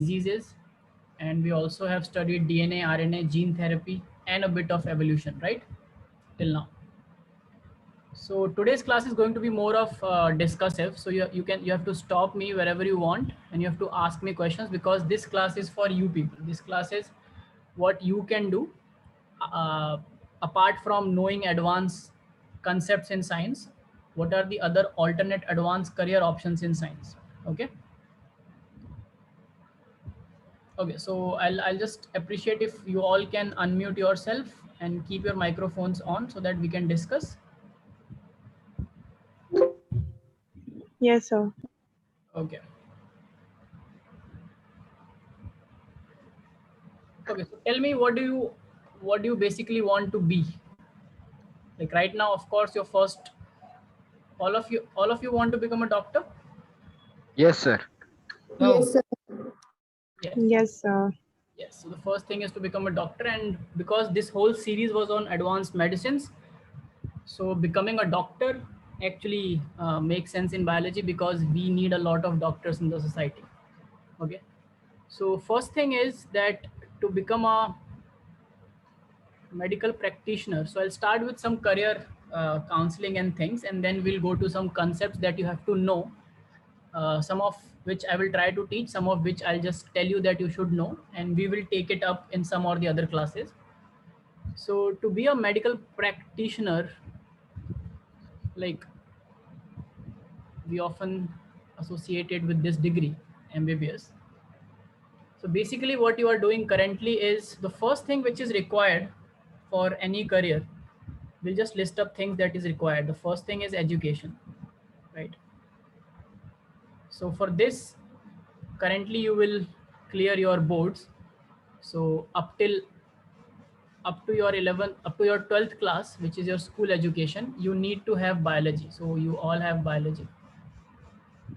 diseases, and we also have studied DNA, RNA, gene therapy, and a bit of evolution, right? Till now. So today's class is going to be more of discussive. So you have to stop me wherever you want, and you have to ask me questions, because this class is for you people. This class is what you can do uh, apart from knowing advanced concepts in science. What are the other alternate advanced career options in science? Okay. Okay, so I'll just appreciate if you all can unmute yourself and keep your microphones on so that we can discuss. Yes, sir. Okay. Okay, so tell me, what do you basically want to be? Like right now, of course, your first, all of you want to become a doctor? Yes, sir. Yes, sir. Yes. Yes, sir. Yes. So the first thing is to become a doctor, and because this whole series was on advanced medicines, so becoming a doctor actually makes sense in biology, because we need a lot of doctors in the society. Okay. So first thing is that to become a medical practitioner, so I'll start with some career counseling and things, and then we'll go to some concepts that you have to know, some of which I will try to teach, some of which I'll just tell you that you should know, and we will take it up in some or the other classes. So to be a medical practitioner, like we often associated with this degree, MBBS. So basically what you are doing currently is the first thing which is required for any career. We'll just list up things that is required. The first thing is education, right? So for this, currently you will clear your boards. So up to your 11th, up to your 12th class, which is your school education, you need to have biology. So you all have biology.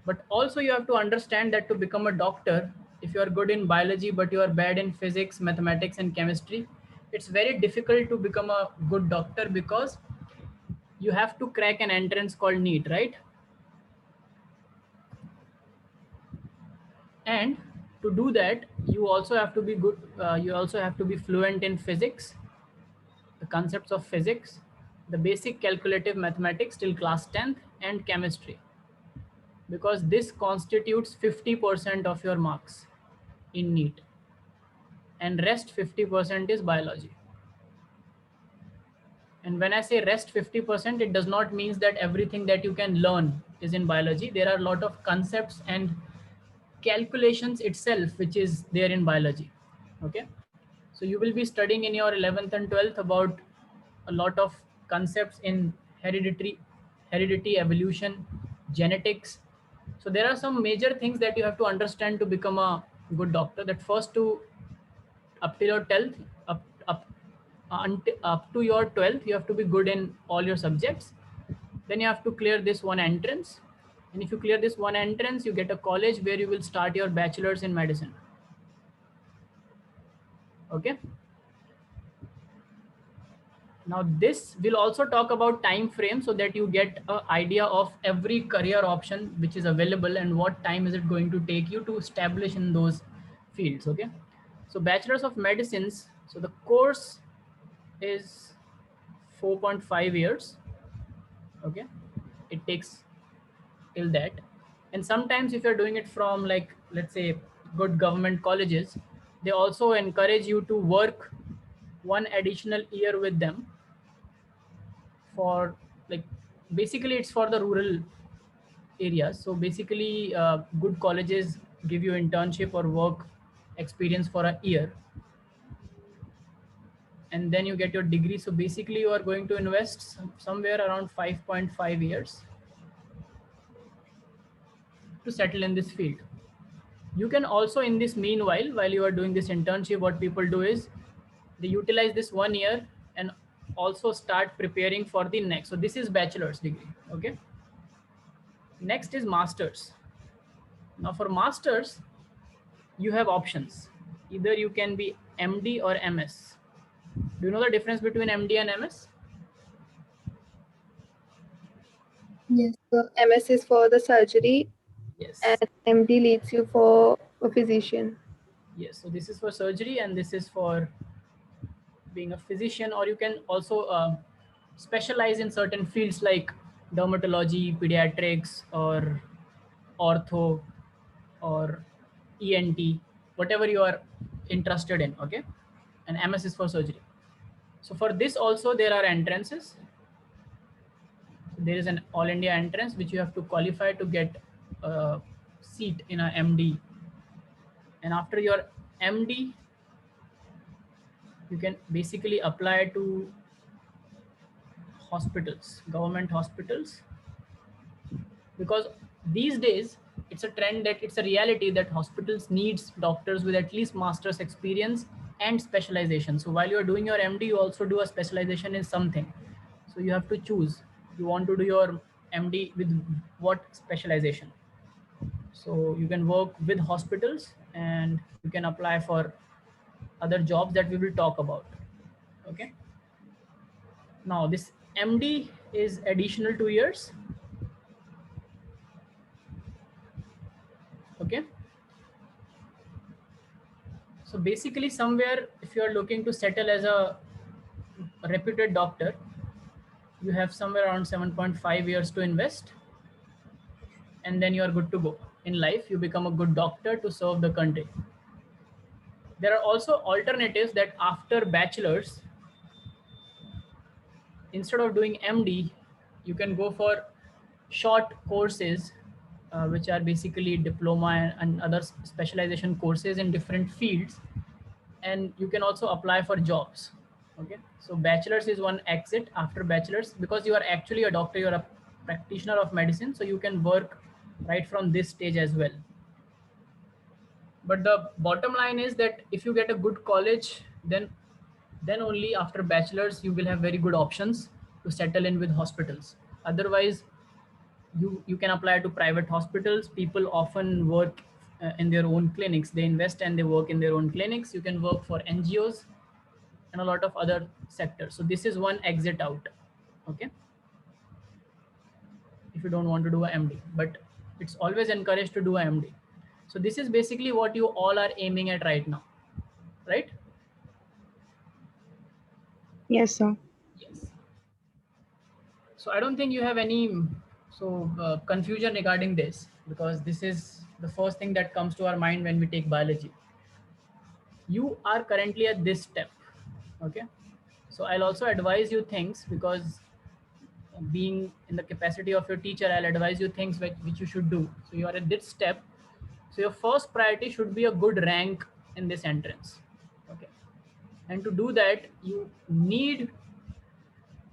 But also you have to understand that to become a doctor, if you are good in biology but you are bad in physics, mathematics and chemistry, it's very difficult to become a good doctor, because you have to crack an entrance called NEET, right? And to do that, you also have to be good, you also have to be fluent in physics, the concepts of physics, the basic calculative mathematics till class 10th, and chemistry, because this constitutes 50% of your marks in NEET, and rest 50% is biology. And when I say rest 50%, it does not mean that everything that you can learn is in biology. There are a lot of concepts and calculations itself which is there in biology. Okay. So you will be studying in your 11th and 12th about a lot of concepts in heredity, evolution, genetics. So there are some major things that you have to understand to become a good doctor. That first, to up till your 12th, up to your 12th, you have to be good in all your subjects. Then you have to clear this one entrance, and if you clear this one entrance, you get a college where you will start your bachelor's in medicine. Okay. Now this will also talk about time frame, so that you get an idea of every career option which is available and what time is it going to take you to establish in those fields. Okay. So bachelor's of medicines, so the course is 4.5 years. Okay. It takes till that. And sometimes if you're doing it from, like, let's say good government colleges, they also encourage you to work one additional year with them for, like, basically it's for the rural areas. So basically good colleges give you internship or work experience for a year, and then you get your degree. So basically you are going to invest somewhere around 5.5 years to settle in this field. You can also, in this meanwhile, while you are doing this internship, what people do is they utilize this 1 year and also start preparing for the next. So this is bachelor's degree. Okay. Next is masters. Now for masters, you have options. Either you can be MD or MS. Do you know the difference between MD and MS? Yes, sir. MS is for the surgery Yes. and MD leads you for a physician. Yes, so this is for surgery and this is for being a physician, or you can also specialize in certain fields like dermatology, pediatrics, or ortho, or ENT, whatever you are interested in. Okay, and MS is for surgery. So for this also there are entrances. There is an all India entrance which you have to qualify to get a seat in a MD, and after your MD you can basically apply to hospitals, government hospitals, because these days it's a trend, that it's a reality that hospitals needs doctors with at least master's experience and specialization. So while you're doing your MD, you also do a specialization in something. So you have to choose, you want to do your MD with what specialization. So you can work with hospitals and you can apply for other jobs that we will talk about. Okay. Now this MD is additional 2 years. Okay. So basically somewhere, if you are looking to settle as a reputed doctor, you have somewhere around 7.5 years to invest, and then you are good to go. In life, you become a good doctor to serve the country. There are also alternatives that after bachelor's, instead of doing MD, you can go for short courses, which are basically diploma and other specialization courses in different fields, and you can also apply for jobs. Okay, so bachelor's is one exit after bachelor's, because you are actually a doctor, you're a practitioner of medicine, so you can work right from this stage as well. But the bottom line is that if you get a good college, then only after bachelor's you will have very good options to settle in with hospitals. Otherwise, you can apply to private hospitals. People often work in their own clinics. They invest and they work in their own clinics. You can work for NGOs and a lot of other sectors. So this is one exit out. Okay, if you don't want to do a MD, but it's always encouraged to do a MD. So this is basically what you all are aiming at right now, right? Yes, sir. Yes. So I don't think you have any confusion regarding this, because this is the first thing that comes to our mind when we take biology. You are currently at this step. Okay, so I'll also advise you things, because being in the capacity of your teacher, I'll advise you things which you should do. So you are at this step. So your first priority should be a good rank in this entrance. Okay, and to do that, you need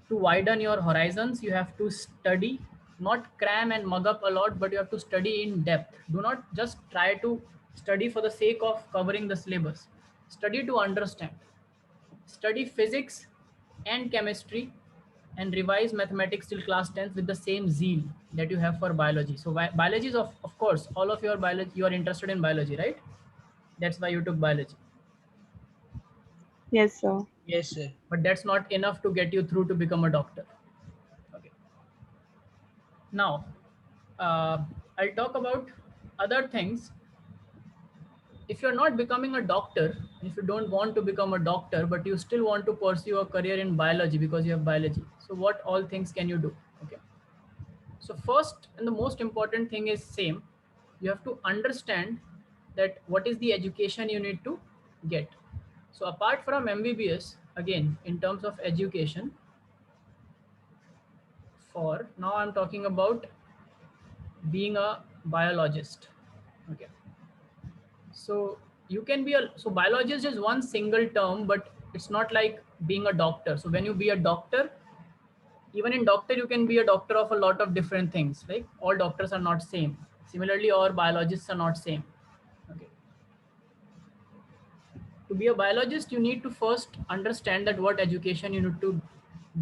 to widen your horizons. You have to study, not cram and mug up a lot, but you have to study in depth. Do not just try to study for the sake of covering the syllabus. Study to understand. Study physics and chemistry, and revise mathematics till class 10th with the same zeal that you have for biology. So biology is, of course, all of your biology, you are interested in biology, right? That's why you took biology. Yes, sir. Yes, sir. But that's not enough to get you through to become a doctor. Okay. Now, I'll talk about other things. If you're not becoming a doctor, if you don't want to become a doctor, but you still want to pursue a career in biology because you have biology, so what all things can you do? Okay. So first and the most important thing is same. You have to understand that what is the education you need to get. So apart from MBBS, again, in terms of education, for now I'm talking about being a biologist. Okay. So you can be a, so biologist is one single term, but it's not like being a doctor. So when you be a doctor, even in doctor, you can be a doctor of a lot of different things. Like all doctors are not same. Similarly, all biologists are not same. Okay. To be a biologist, you need to first understand that what education you need to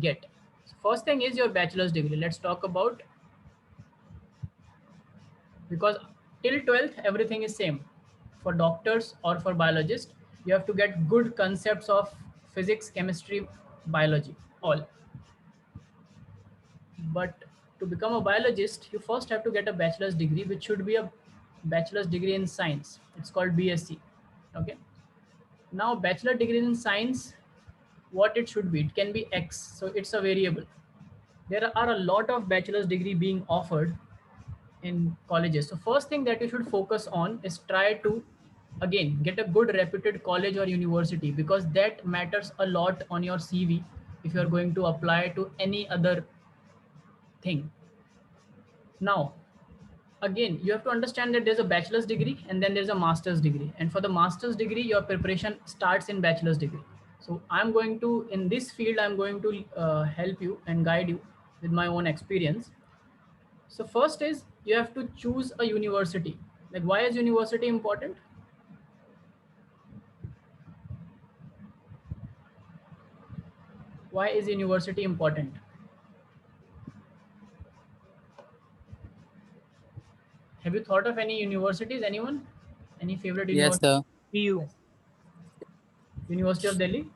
get. So first thing is your bachelor's degree. Let's talk about, because till 12th everything is same for doctors or for biologists. You have to get good concepts of physics, chemistry, biology, all. But to become a biologist, you first have to get a bachelor's degree, which should be a bachelor's degree in science. It's called BSc. Okay. Now bachelor degrees in science, what it should be, it can be X, so it's a variable. There are a lot of bachelor's degree being offered in colleges. So first thing that you should focus on is try to again get a good reputed college or university, because that matters a lot on your CV if you are going to apply to any other thing. Now again, you have to understand that there's a bachelor's degree and then there's a master's degree, and for the master's degree your preparation starts in bachelor's degree. So I'm going to, in this field, I'm going to help you and guide you with my own experience. So first is you have to choose a university. Like, why is university important? Why is university important? Have you thought of any universities? Anyone? Any favorite Yes, university? sir. DU. University of Delhi.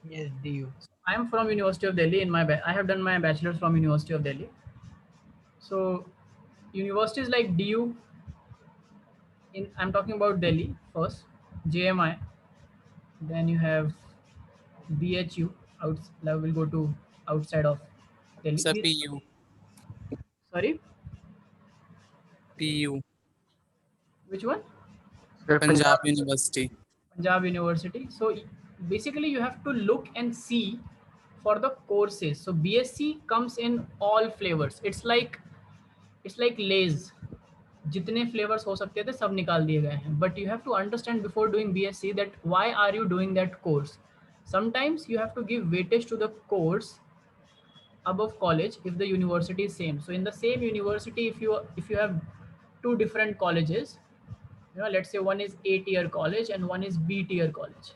Yes, DU. I am from University of Delhi. I have done my bachelor's from University of Delhi. So universities like DU, I'm talking about Delhi first, JMI, then you have BHU. Now we'll go to outside of Delhi. Sir, PU. Sorry, PU. which one? Sir, Punjab University. Punjab University. So basically you have to look and see for the courses. So BSc comes in all flavors. It's like Lay's. जितने flavours हो सकते थे सब निकाल दिए गए हैं, but you have to understand before doing BSc that why are you doing that course. Sometimes you have to give weightage to the course above college if the university is same. So in the same university, if you have two different colleges, you know, let's say one is A tier college and one is B tier college,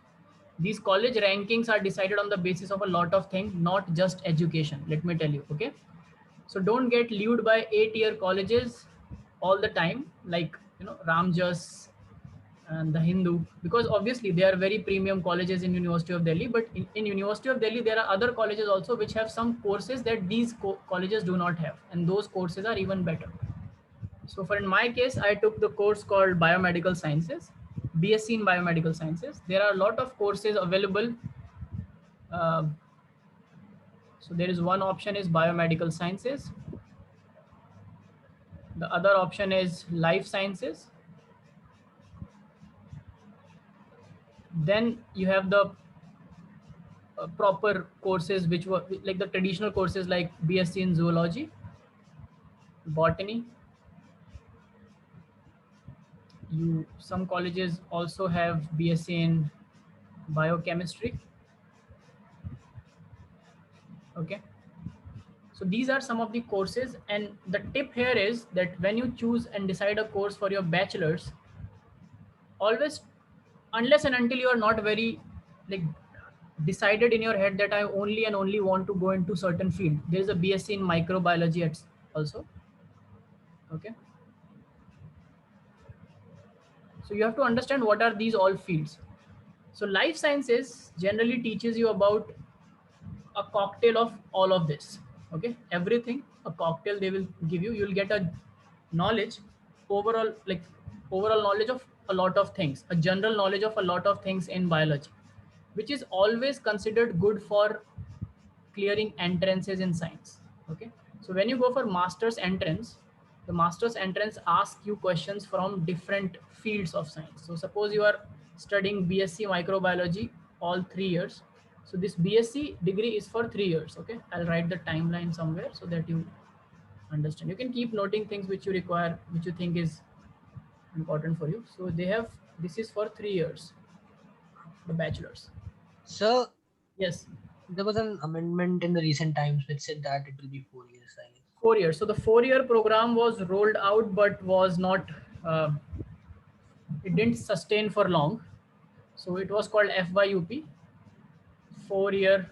these college rankings are decided on the basis of a lot of things, not just education, let me tell you. Okay, so don't get lured by A tier colleges all the time, like, you know, Ramjas and the Hindu, because obviously they are very premium colleges in University of Delhi, but in University of Delhi there are other colleges also which have some courses that these colleges do not have, and those courses are even better. So for in my case, I took the course called Biomedical Sciences, BSc in Biomedical Sciences. There are a lot of courses available. So there is one option is Biomedical Sciences. The other option is Life Sciences. Then you have the proper courses which were like the traditional courses like BSc in Zoology, Botany. Some colleges also have BSc in Biochemistry. Okay, so these are some of the courses, and the tip here is that when you choose and decide a course for your bachelor's, always, unless and until you are not very like decided in your head that I only and only want to go into certain field, there is a BSc in microbiology also. Okay, so you have to understand what are these all fields. So life sciences generally teaches you about a cocktail of all of this. Okay, everything, a cocktail they will give you. You'll get a knowledge, overall, like overall knowledge of a lot of things, a general knowledge of a lot of things in biology, which is always considered good for clearing entrances in science. Okay, so when you go for master's entrance, the master's entrance asks you questions from different fields of science. So suppose you are studying BSc microbiology all 3 years. So this BSc degree is for 3 years. Okay, I'll write the timeline somewhere so that you understand. You can keep noting things which you require, which you think is important for you. So they have, this is for 3 years, the bachelor's. Sir, Yes, there was an amendment in the recent times which said that it will be 4 years, I guess. 4 years. So the 4-year program was rolled out, but was not, it didn't sustain for long. So it was called FYUP, 4-year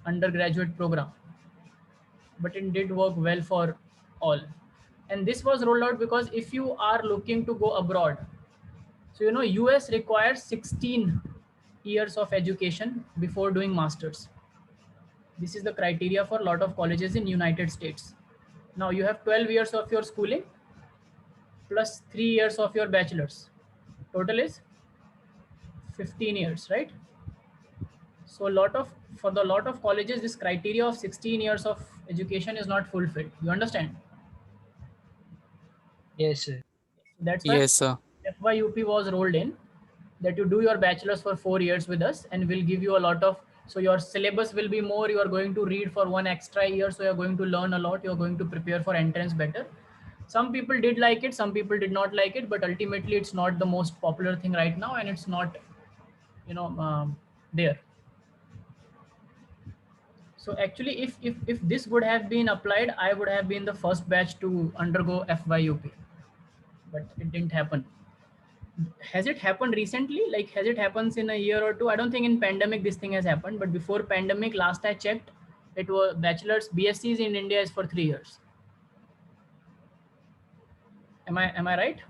undergraduate program, but it did work well for all. And this was rolled out because if you are looking to go abroad, so you know US requires 16 years of education before doing masters. This is the criteria for a lot of colleges in United States. Now you have 12 years of your schooling plus 3 years of your bachelor's. Total is 15 years, right? So for the lot of colleges, this criteria of 16 years of education is not fulfilled. You understand? Yes, sir. That's why Yes, sir. FYUP was rolled in, that you do your bachelor's for 4 years with us, and we'll give you a lot of, so your syllabus will be more, you are going to read for 1 extra year, so you're going to learn a lot, you're going to prepare for entrance better. Some people did like it, some people did not like it, but ultimately it's not the most popular thing right now, and it's not, there. So actually, if this would have been applied, I would have been the first batch to undergo FYUP, but it didn't happen. Has it happened recently? Like, has it happened in a year or two? I don't think in pandemic this thing has happened, but before pandemic, last I checked, it was bachelor's BScs in India is for 3 years. Am I right?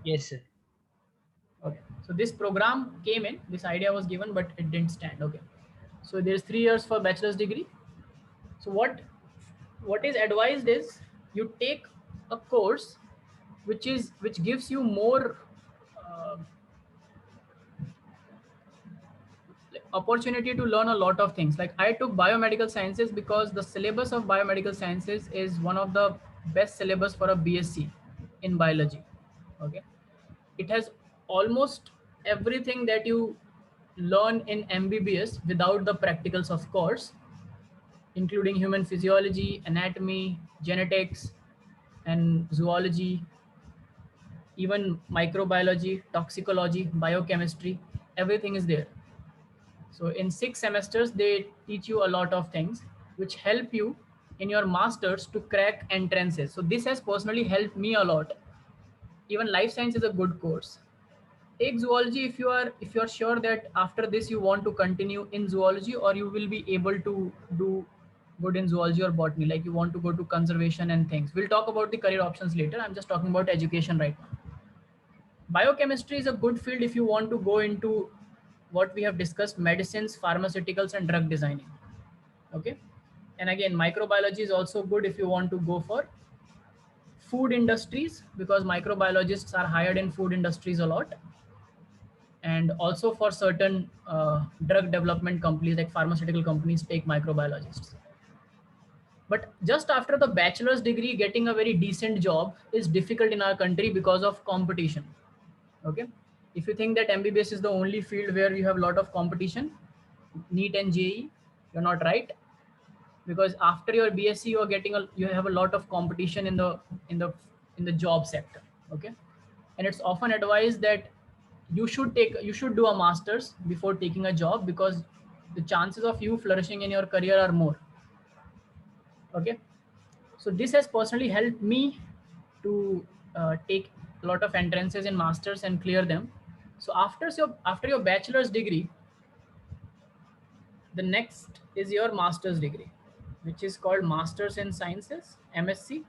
Yes, sir. Okay. So this program came in, this idea was given, but it didn't stand. Okay. So there's 3 years for bachelor's degree. So what is advised is you take a course which gives you more opportunity to learn a lot of things. Like, I took biomedical sciences because the syllabus of biomedical sciences is one of the best syllabus for a BSc in biology. Okay. It has almost everything that you learn in MBBS without the practicals, of course, including human physiology, anatomy, genetics, and zoology, even microbiology, toxicology, biochemistry, everything is there. So in 6 semesters, they teach you a lot of things which help you in your masters to crack entrances. So this has personally helped me a lot. Even life science is a good course. Take zoology if you are sure that after this you want to continue in zoology, or you will be able to do good in zoology or botany, like you want to go to conservation and things. We'll talk about the career options later. I'm just talking about education right now. Biochemistry is a good field if you want to go into what we have discussed: medicines, pharmaceuticals, and drug designing. Okay. And again, microbiology is also good if you want to go for food industries, because microbiologists are hired in food industries a lot, and also for certain drug development companies, like pharmaceutical companies take microbiologists. But just after the bachelor's degree, getting a very decent job is difficult in our country because of competition. Okay. If you think that MBBS is the only field where you have a lot of competition, NEET and JEE, you're not right. Because after your BSc, you have a lot of competition in the job sector. Okay. And it's often advised that you should do a master's before taking a job, because the chances of you flourishing in your career are more. Okay. So this has personally helped me to take a lot of entrances in masters and clear them. So after your bachelor's degree, the next is your master's degree, which is called Masters in Sciences, MSc.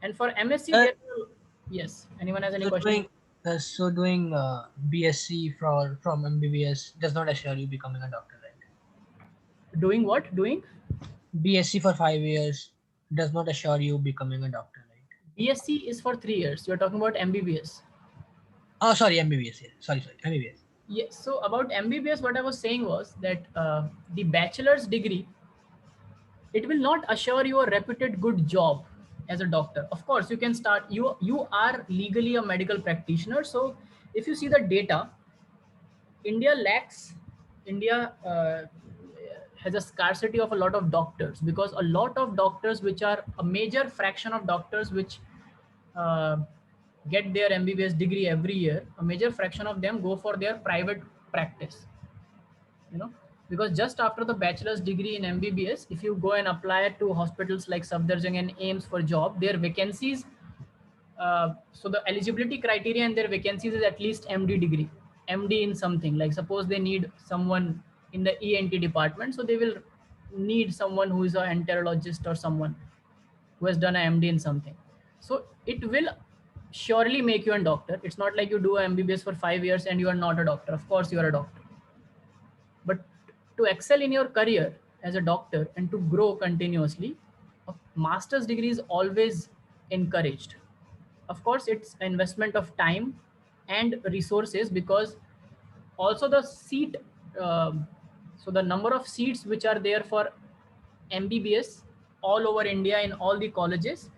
And for MSc, Uh, yes. Anyone has any so question? doing BSc from MBBS does not assure you becoming a doctor, right? Doing what? Doing BSc for 5 years does not assure you becoming a doctor, right? BSc is for 3 years. You're talking about MBBS. Oh, sorry, MBBS. Yeah. Sorry, MBBS. Yes. So about MBBS, what I was saying was that the bachelor's degree, it will not assure you a reputed good job as a doctor. Of course, you can start. You are legally a medical practitioner. So if you see the data, India has a scarcity of a lot of doctors, because a lot of doctors, which are a major fraction of doctors which uh, get their MBBS degree every year, a major fraction of them go for their private practice. Because just after the bachelor's degree in MBBS, if you go and apply to hospitals like Safdarjung and AIIMS for job, their vacancies, so the eligibility criteria and their vacancies is at least MD degree, MD in something. Like, suppose they need someone in the ENT department, so they will need someone who is an enterologist or someone who has done an MD in something. So it will surely make you a doctor. It's not like you do a MBBS for 5 years and you are not a doctor. Of course you are a doctor. But to excel in your career as a doctor and to grow continuously, a master's degree is always encouraged. Of course, it's an investment of time and resources, because Also the seat, so the number of seats which are there for MBBS all over India in all the colleges,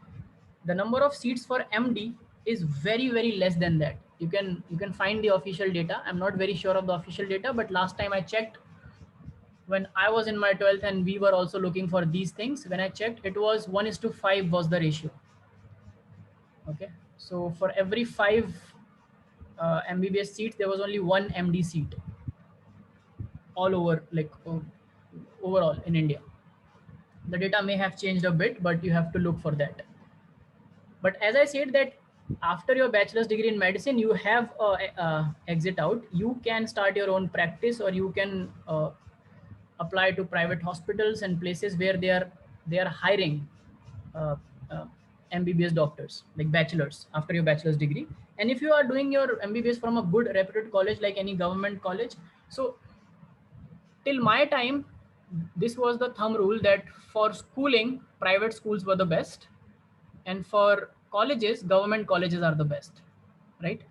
the number of seats for MD is very less than that. You can find the official data. I'm not very sure of the official data, but last time I checked, when I was in my 12th and we were also looking for these things, when I checked, it was 1:5 was the ratio. Okay, so for every 5 MBBS seats, there was only 1 MD seat all over, like overall in India. The data may have changed a bit, but you have to look for that. But as I said that after your bachelor's degree in medicine, you have a exit out. You can start your own practice, or you can apply to private hospitals and places where they are hiring uh, uh, MBBS doctors, like bachelors after your bachelor's degree. And if you are doing your MBBS from a good reputed college, like any government college, so till my time, this was the thumb rule that for schooling, private schools were the best, and for colleges, government colleges are the best, right?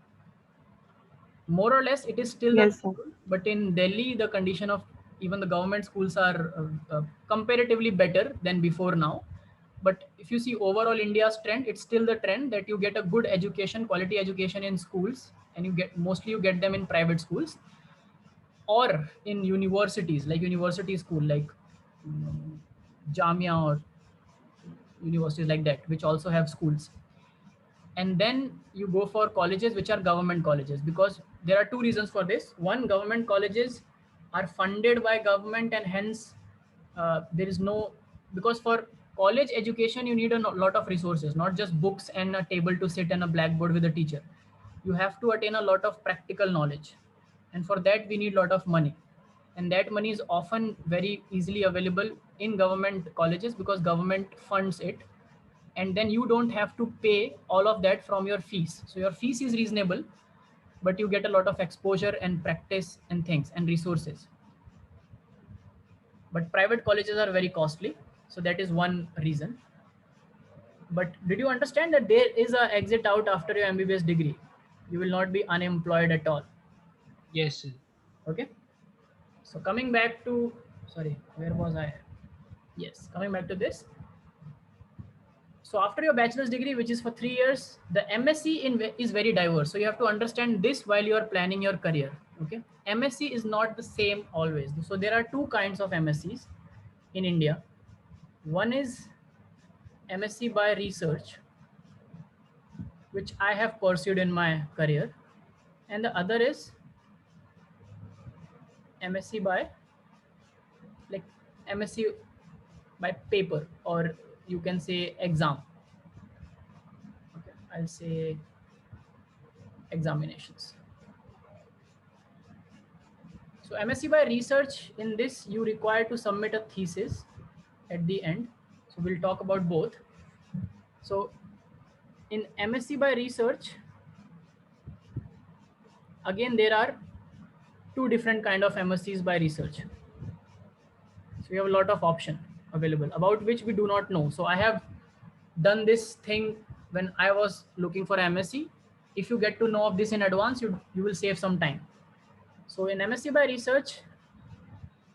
More or less, it is still the Yes, sir. thumb rule, but in Delhi, the condition of even the government schools are comparatively better than before now. But if you see overall India's trend, it's still the trend that you get a good education, quality education in schools, and you get them in private schools or in universities, like university school, like Jamia or universities like that, which also have schools. And then you go for colleges which are government colleges, because there are two reasons for this. One, government colleges are funded by government, and hence there is no, because for college education you need a lot of resources, not just books and a table to sit and a blackboard with a teacher. You have to attain a lot of practical knowledge, and for that we need a lot of money, and that money is often very easily available in government colleges because government funds it. And then you don't have to pay all of that from your fees, so your fees is reasonable, but you get a lot of exposure and practice and things and resources. But private colleges are very costly, so that is one reason. But did you understand that there is a exit out after your MBBS degree? You will not be unemployed at all. Yes, sir. Okay, so coming back to, sorry, where was I? Yes, coming back to this. So after your bachelor's degree, which is for 3 years, the MSc is very diverse. So you have to understand this while you are planning your career. Okay, MSc is not the same always. So there are two kinds of MScs in India. One is MSc by research, which I have pursued in my career, and the other is MSc by, like, MSc by paper, or you can say exam. Okay, I'll say examinations. So MSc by research, in this you require to submit a thesis at the end. So we'll talk about both. So in MSc by research, again there are two different kind of MScs by research. So we have a lot of option available about which we do not know. So I have done this thing when I was looking for MSc. If you get to know of this in advance, you will save some time. So in MSc by research,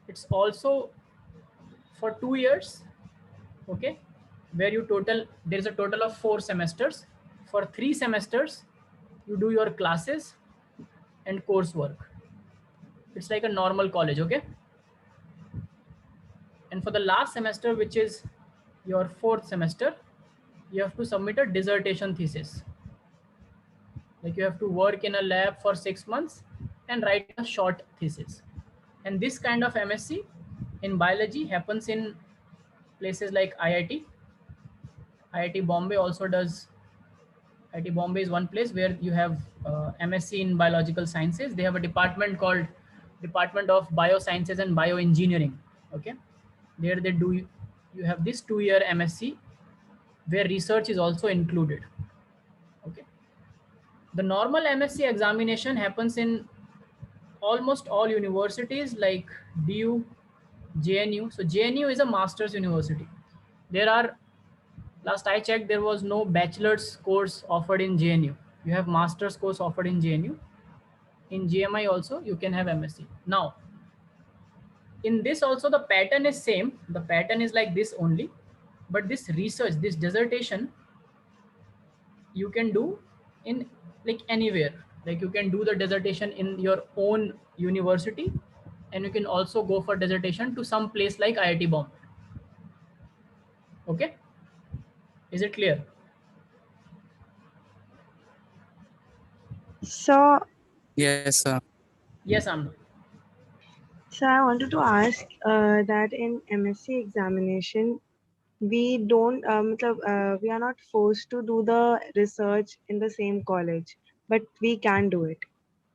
it's also for 2 years, okay, where there's a total of 4 semesters. For 3 semesters, you do your classes and coursework. It's like a normal college, okay? And for the last semester, which is your 4th semester, you have to submit a dissertation thesis. Like you have to work in a lab for 6 months and write a short thesis. And this kind of MSc in biology happens in places like IIT. IIT Bombay also does. IIT Bombay is one place where you have MSc in biological sciences. They have a department called Department of Biosciences and Bioengineering. Okay, there you have this 2-year MSc where research is also included. Okay, the normal MSc examination happens in almost all universities like DU, JNU. So JNU is a master's university. There are, last I checked, there was no bachelor's course offered in JNU. You have master's course offered in JNU. In GMI also you can have MSc. Now in this also the pattern is same. The pattern is like this only, but this research, this dissertation, you can do in like anywhere. Like you can do the dissertation in your own university, and you can also go for dissertation to some place like IIT Bombay. Okay, is it clear? So, Yes, sir. Yes, Amna. so I wanted to ask that in MSc examination, we don't, we are not forced to do the research in the same college, but we can do it.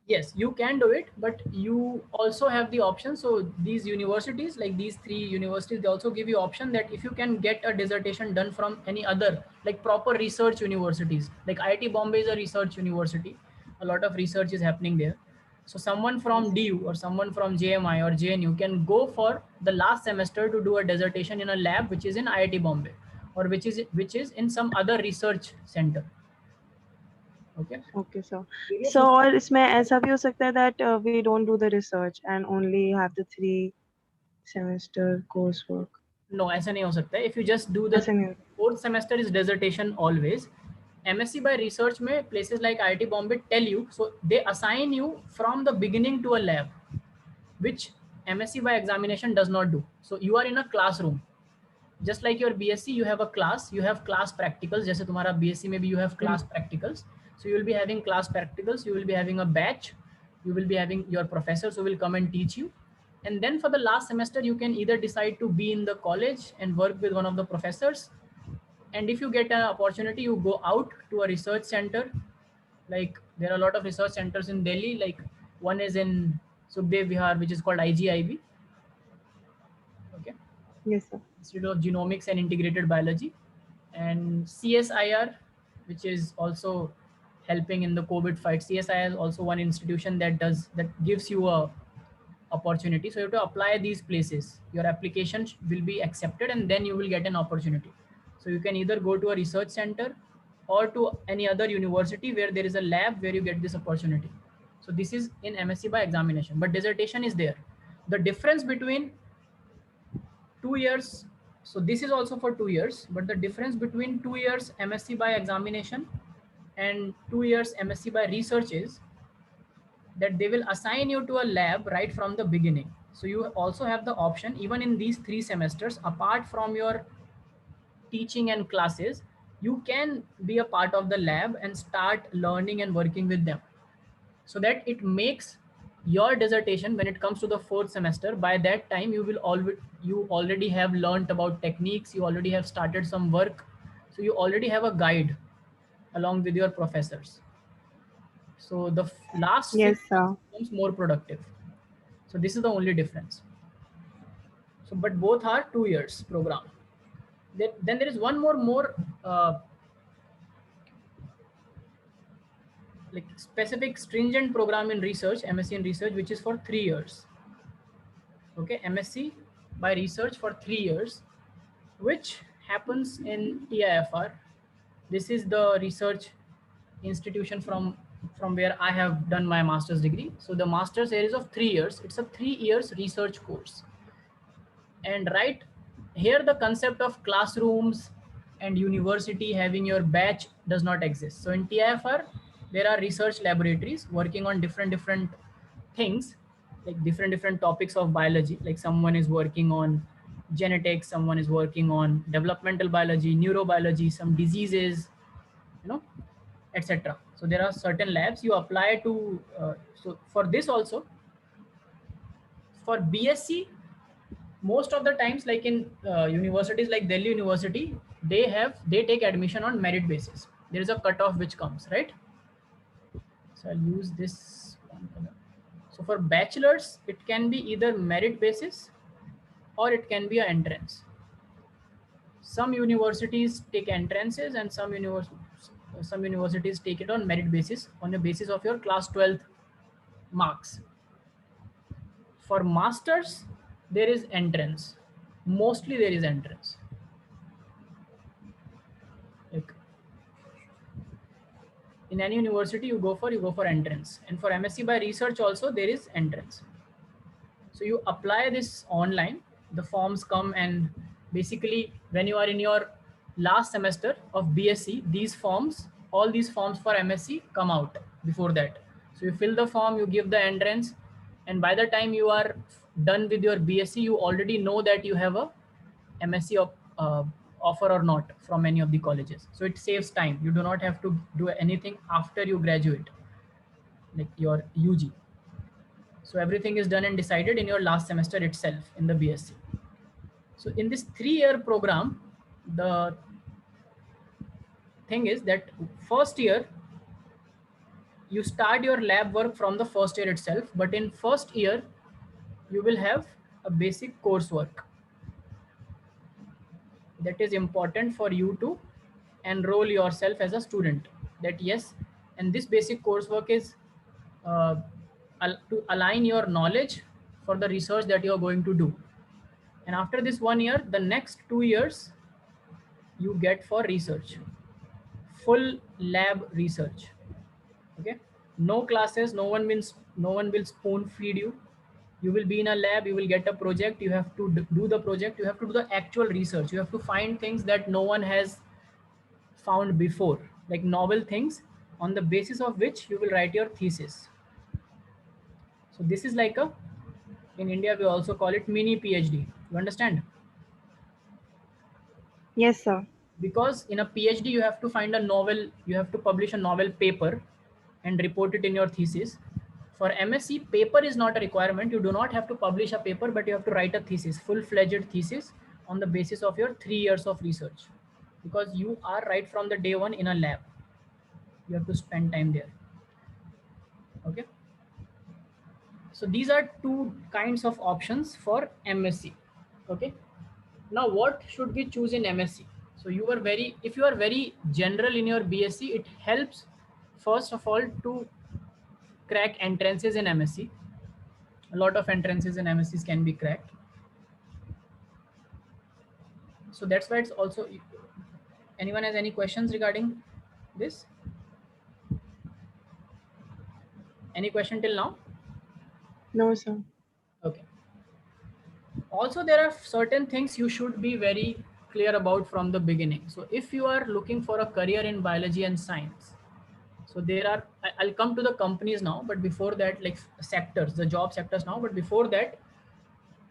Yes, you can do it, but you also have the option. So these universities, like these three universities, they also give you option that if you can get a dissertation done from any other, like proper research universities, like IIT Bombay is a research university. A lot of research is happening there. So someone from DU or someone from JMI or JNU can go for the last semester to do a dissertation in a lab which is in IIT Bombay, or which is in some other research center. Okay. Okay, so Various so और इसमें ऐसा भी हो सकता है that we don't do the research and only have the 3 semester coursework. No, ऐसा नहीं हो सकता है. If you just do the ऐसा नहीं होता. fourth semester is dissertation always. MSc by research में places like IIT Bombay tell you, so they assign you from the beginning to a lab, which MSc by examination does not do. So you are in a classroom. Just like your BSc, you have a class, you have class practicals. जैसे तुम्हारा BSc में भी you have class practicals. So you will be having class practicals, you will be having a batch, you will be having your professors who will come and teach you. And then for the last semester, you can either decide to be in the college and work with one of the professors. And if you get an opportunity, you go out to a research center. Like there are a lot of research centers in Delhi. Like one is in Sukhdev Vihar, which is called IGIB. Okay. Yes, sir. Institute of Genomics and Integrated Biology, and CSIR, which is also helping in the COVID fight. CSIR is also one institution that gives you a opportunity. So you have to apply these places. Your application will be accepted, and then you will get an opportunity. So you can either go to a research center or to any other university where there is a lab where you get this opportunity. So this is in MSc by examination, but dissertation is there. The difference between 2 years, so this is also for 2 years, but the difference between 2 years MSc by examination and 2 years MSc by research is that they will assign you to a lab right from the beginning. So you also have the option, even in these 3 semesters, apart from your teaching and classes, you can be a part of the lab and start learning and working with them, so that it makes your dissertation, when it comes to the fourth semester, by that time you already have learned about techniques, you already have started some work, so you already have a guide along with your professors. So the last Yes, 6 sir. months becomes more productive. So this is the only difference. So but both are 2 years program. Then there is one more like specific stringent program in research, MSc in research, which is for 3 years. Okay, MSc by research for 3 years, which happens in TIFR. This is the research institution from where I have done my master's degree. So the master's series of 3 years, it's a 3 years research course. And right here, the concept of classrooms and university having your batch does not exist. So in TIFR, there are research laboratories working on different things, like different topics of biology. Like someone is working on genetics, someone is working on developmental biology, neurobiology, some diseases, etc. So there are certain labs you apply to. So for this also, for BSc, most of the times, like in universities like Delhi University, they take admission on merit basis. There is a cutoff which comes, right? So I'll use this one color. So for bachelors, it can be either merit basis or it can be an entrance. Some universities take entrances and some universities take it on merit basis, on the basis of your class 12th marks. For masters, there is entrance. Mostly there is entrance. Like in any university you go for entrance, and for MSc by research also there is entrance. So you apply this online, the forms come, and basically when you are in your last semester of BSc, all these forms for MSc come out before that. So you fill the form, you give the entrance, and by the time you are done with your BSc, you already know that you have a MSc offer or not from any of the colleges. So it saves time. You do not have to do anything after you graduate, like your UG. So everything is done and decided in your last semester itself in the BSc. So in this 3-year program, the thing is that first year, you start your lab work from the first year itself, but in first year, you will have a basic coursework that is important for you to enroll yourself as a student. That yes, and this basic coursework is uh, to align your knowledge for the research that you are going to do. And after this 1 year, the next 2 years you get for research, full lab research. Okay, no classes, no one will spoon feed you. You will be in a lab, you will get a project, you have to do the project, you have to do the actual research, you have to find things that no one has found before, like novel things on the basis of which you will write your thesis. So this is like a, in India we also call it mini PhD. You understand? Yes, sir. Because in a PhD you have to find a novel, you have to publish a novel paper and report it in your thesis. For MSc, paper is not a requirement. You do not have to publish a paper, but you have to write a thesis, full-fledged thesis on the basis of your 3 years of research, because you are right from the day one in a lab. You have to spend time there. Okay, so these are two kinds of options for MSc. Okay, now what should we choose in MSc? So if you are very general in your BSc, it helps first of all to crack entrances in MSc. A lot of entrances in MSCs can be cracked. So that's why it's also, anyone has any questions regarding this? Any question till now? No, sir. Okay. Also, there are certain things you should be very clear about from the beginning. So if you are looking for a career in biology and science, so there are, I'll come to the companies now, but before that, like sectors, the job sectors now, but before that,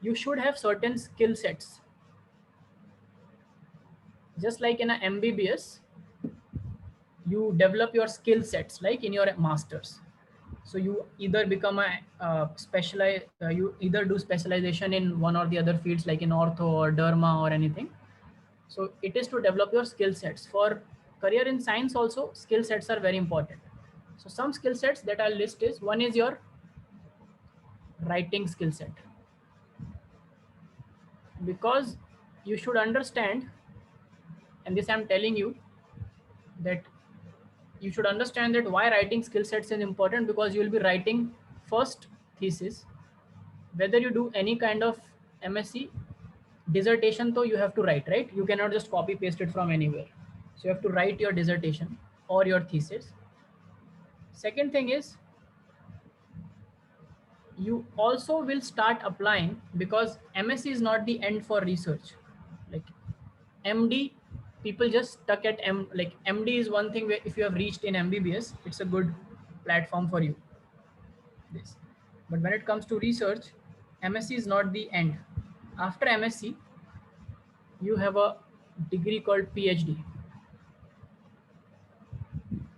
you should have certain skill sets. Just like in a MBBS, you develop your skill sets like in your masters. So you either become a you either do specialization in one or the other fields, like in ortho or derma or anything. So it is to develop your skill sets. For career in science also, skill sets are very important. So some skill sets that I'll list is, one is your writing skill set, because you should understand, and this I'm telling you, that you should understand that why writing skill sets is important, because you will be writing first thesis. Whether you do any kind of MSc, dissertation though you have to write, right? You cannot just copy paste it from anywhere. So you have to write your dissertation or your thesis. Second thing is, you also will start applying, because MSc is not the end for research. Like MD, people just stuck at like MD is one thing where if you have reached in MBBS, it's a good platform for you. This, but when it comes to research, MSc is not the end. After MSc, you have a degree called PhD.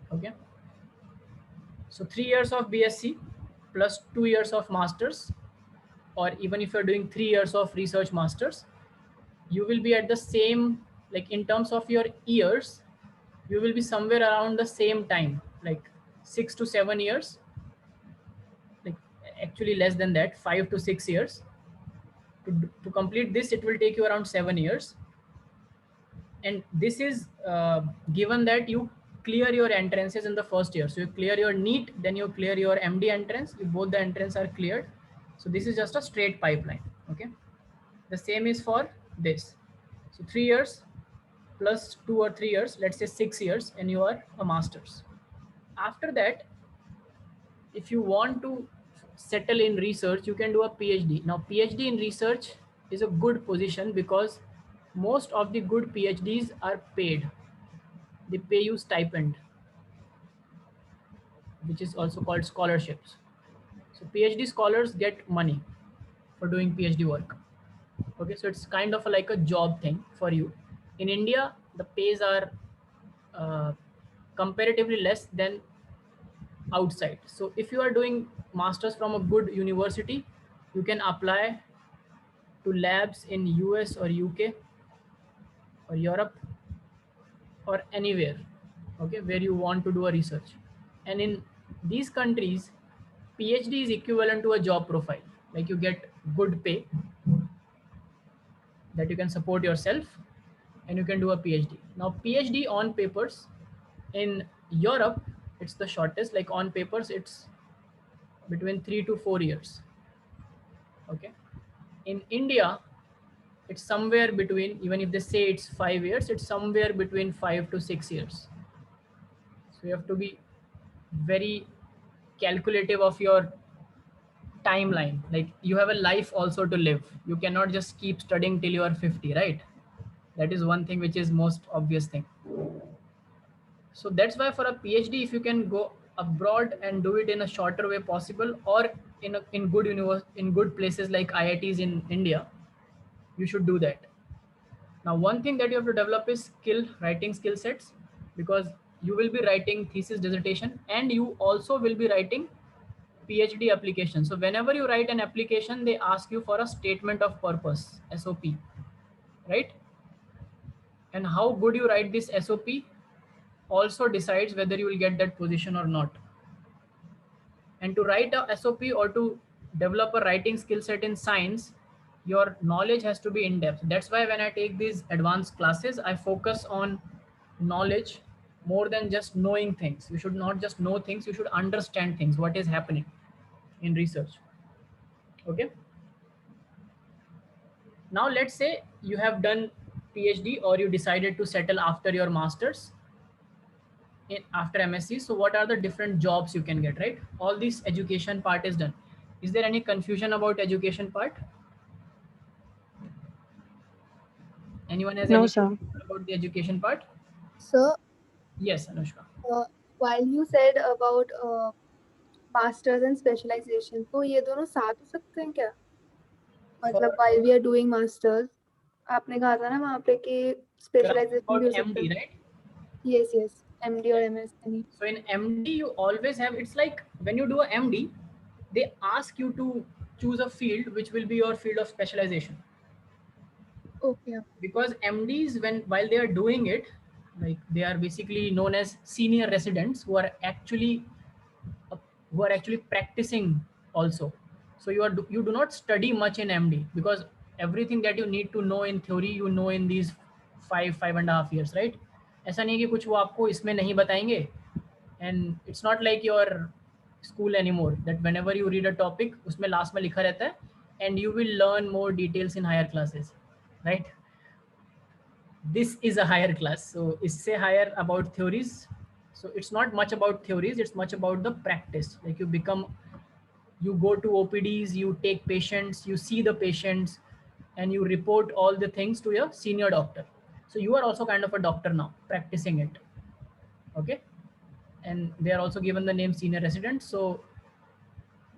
Okay, so 3 years of BSc plus 2 years of masters, or even if you're doing 3 years of research masters, you will be at the same, like in terms of your years, you will be somewhere around the same time, like 6 to 7 years, like actually less than that, 5 to 6 years. To complete this, it will take you around 7 years. And this is given that you clear your entrances in the first year. So you clear your NEET, then you clear your MD entrance. If both the entrance are cleared, so this is just a straight pipeline. Okay, the same is for this. So 3 years plus 2 or 3 years, let's say 6 years, and you are a master's. After that, if you want to settle in research, you can do a PhD. Now PhD in research is a good position because most of the good PhDs are paid. They pay you stipend, which is also called scholarships. So PhD scholars get money for doing PhD work. Okay, so it's kind of like a job thing for you. In India, the pays are uh, comparatively less than outside. So if you are doing masters from a good university, you can apply to labs in US or UK or Europe or anywhere, okay, where you want to do a research. And in these countries, PhD is equivalent to a job profile. Like you get good pay that you can support yourself and you can do a PhD. Now PhD on papers in Europe, it's the shortest. Like on papers, it's between 3 to 4 years. Okay. In India, it's somewhere between, even if they say it's 5 years, it's somewhere between 5 to 6 years. So you have to be very calculative of your timeline. Like you have a life also to live. You cannot just keep studying till you are 50, right? That is one thing which is most obvious thing. So that's why for a PhD, if you can go abroad and do it in a shorter way possible, or in good in good places like IITs in India, you should do that. Now, one thing that you have to develop is writing skill sets, because you will be writing thesis dissertation and you also will be writing PhD application. So whenever you write an application, they ask you for a statement of purpose, SOP, right? And how good you write this SOP also decides whether you will get that position or not. And to write a SOP or to develop a writing skill set in science, your knowledge has to be in depth. That's why when I take these advanced classes, I focus on knowledge more than just knowing things. You should not just know things, you should understand things, what is happening in research. Okay. Now let's say you have done PhD or you decided to settle after your masters after MSc. So what are the different jobs you can get, right? All this education part is done. Is there any confusion about education part? Anyone has No, any sir. confusion about the education part? Sir, Yes, Anushka. while you said about masters and specialization, तो ये दोनों साथ हो सकते हैं क्या? मतलब while we are doing masters, आपने कहा था ना वहाँ पे कि specialization भी हो About सकता MD, है. right? Yes, yes. MD or MS. any. So in MD, you always have, it's like when you do a MD, they ask you to choose a field which will be your field of specialization. Okay. Because MDs, while they are doing it, like they are basically known as senior residents who are actually practicing also. So you do not study much in MD, because everything that you need to know in theory, you know in these 5.5 years, right? ऐसा नहीं है कि कुछ वो आपको इसमें नहीं बताएंगे. And it's not like your school anymore that whenever you read a topic, उसमें last में लिखा रहता है and you will learn more details in higher classes, right? This is a higher class, so isse higher about theories. So it's not much about theories, it's much about the practice. Like you go to OPDs, you take patients, you see the patients, and you report all the things to your senior doctor. So you are also kind of a doctor now, practicing it. Okay. And they are also given the name senior resident. So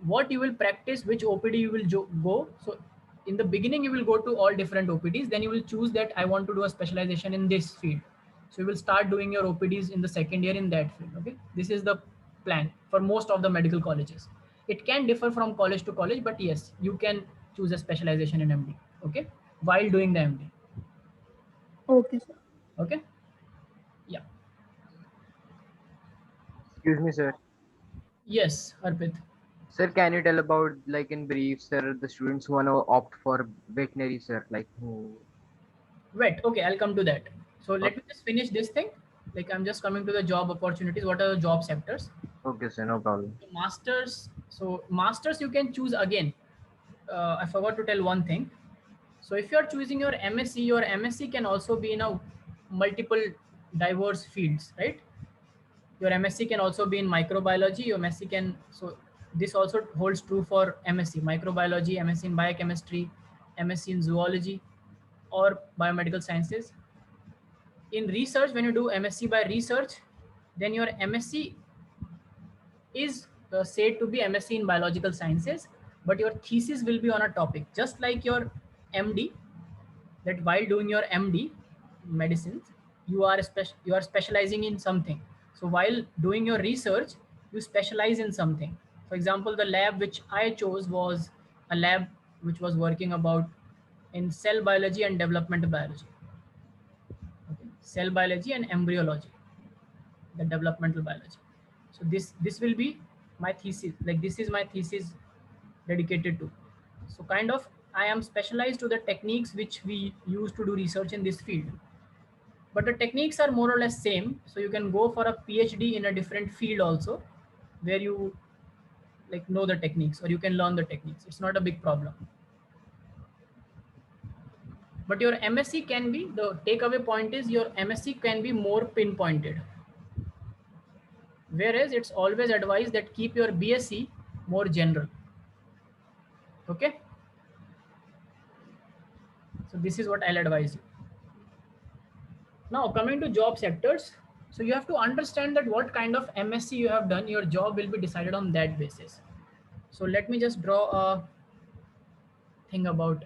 what you will practice, which OPD you will go. So in the beginning, you will go to all different OPDs. Then you will choose that I want to do a specialization in this field. So you will start doing your OPDs in the second year in that field. Okay. This is the plan for most of the medical colleges. It can differ from college to college, but yes, you can choose a specialization in MD. Okay. While doing the MD. Okay, sir. Okay. Yeah. Excuse me, sir. Yes, Arpit. Sir, can you tell about, like in brief, sir, the students who want to opt for veterinary, sir, like who? Wait, okay, I'll come to that. So let Okay. me just finish this thing. Like I'm just coming to the job opportunities. What are the job sectors? Okay, sir, no problem. Masters. So masters you can choose again. I forgot to tell one thing. So if you're choosing your MSc can also be in a multiple diverse fields, right? Your MSc can also be in microbiology. Your MSc can, so this also holds true for MSc, microbiology, MSc in biochemistry, MSc in zoology, or biomedical sciences. In research, when you do MSc by research, then your MSc is said to be MSc in biological sciences, but your thesis will be on a topic, just like your MD, that while doing your MD medicines, you are specializing in something. So while doing your research, you specialize in something. For example, the lab which I chose was a lab which was working about in cell biology and developmental biology. Okay. Cell biology and embryology, the developmental biology. So this will be my thesis, like this is my thesis dedicated to. So kind of I am specialized to the techniques which we use to do research in this field, but the techniques are more or less same. So you can go for a PhD in a different field also, where you like know the techniques, or you can learn the techniques. It's not a big problem. But your MSc can be, the takeaway point is your MSc can be more pinpointed, whereas it's always advised that keep your BSc more general. Okay, so this is what I'll advise you. Now coming to job sectors, so you have to understand that what kind of MSc you have done, your job will be decided on that basis. So let me just draw a thing about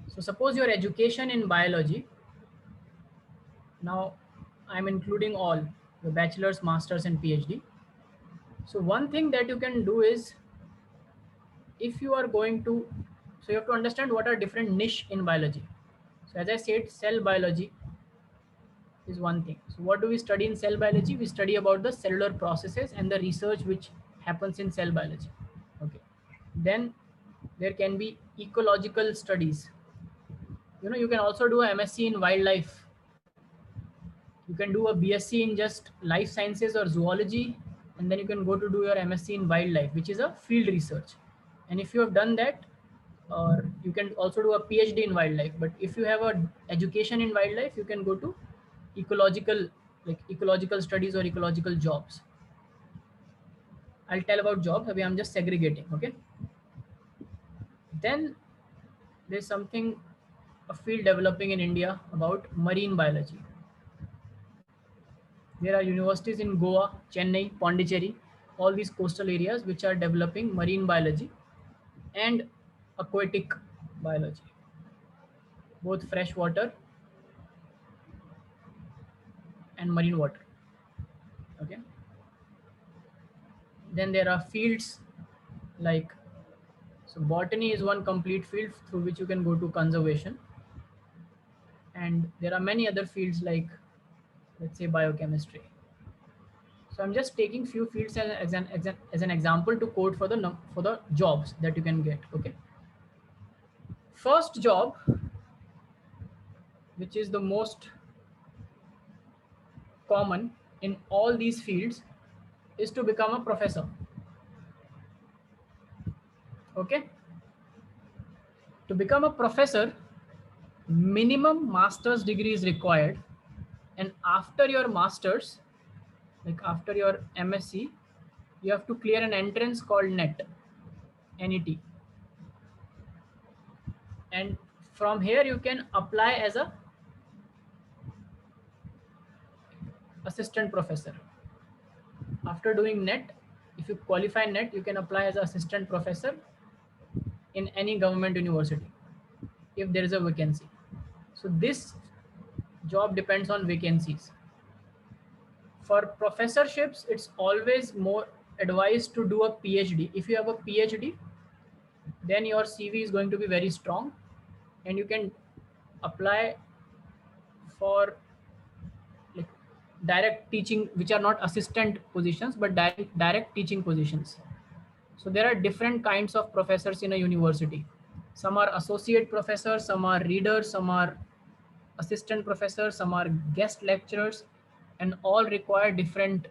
so suppose your education in biology, now I'm including all your bachelor's, master's and PhD. So one thing that you can do is, if you are going to, so you have to understand what are different niche in biology. So as I said, cell biology is one thing. So what do we study in cell biology? We study about the cellular processes and the research which happens in cell biology. Okay. Then there can be ecological studies. You know, you can also do a MSc in wildlife. You can do a BSc in just life sciences or zoology, and then you can go to do your MSc in wildlife, which is a field research. And if you have done that, or you can also do a PhD in wildlife. But if you have a education in wildlife, you can go to ecological, like ecological studies or ecological jobs. I'll tell about jobs. Maybe I'm just segregating. Okay. Then there's something, a field developing in India about marine biology. There are universities in Goa, Chennai, Pondicherry, all these coastal areas which are developing marine biology and aquatic biology, both freshwater and marine water. Okay. Then there are fields like, so botany is one complete field through which you can go to conservation. And there are many other fields like, let's say, biochemistry. So I'm just taking few fields as an example to quote for the jobs that you can get. Okay. First job, which is the most common in all these fields, is to become a professor. Okay. To become a professor, minimum master's degree is required, and after your master's, like after your MSc, you have to clear an entrance called NET, NET. And from here you can apply as a assistant professor. After doing NET, if you qualify NET, you can apply as an assistant professor in any government university if there is a vacancy. So this job depends on vacancies. For professorships, it's always more advised to do a PhD. If you have a PhD, then your CV is going to be very strong, and you can apply for like direct teaching, which are not assistant positions, but direct teaching positions. So there are different kinds of professors in a university. Some are associate professors, some are readers, some are assistant professors, some are guest lecturers, and all require different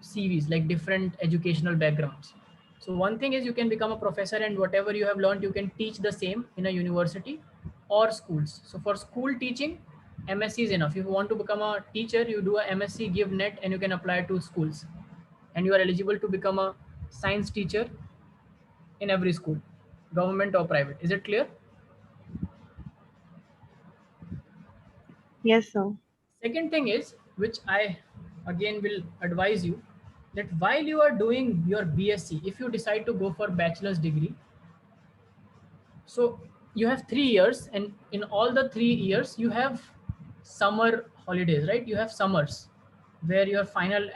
CVs, like different educational backgrounds. So one thing is you can become a professor, and whatever you have learned, you can teach the same in a university or schools. So for school teaching, MSc is enough. If you want to become a teacher, you do a MSc, give net, and you can apply to schools. And you are eligible to become a science teacher in every school, government or private. Is it clear? Yes, sir. Second thing is, which I again will advise you, that while you are doing your BSc, if you decide to go for bachelor's degree, so you have 3 years, and in all the 3 years, you have summer holidays, right? You have summers where your final,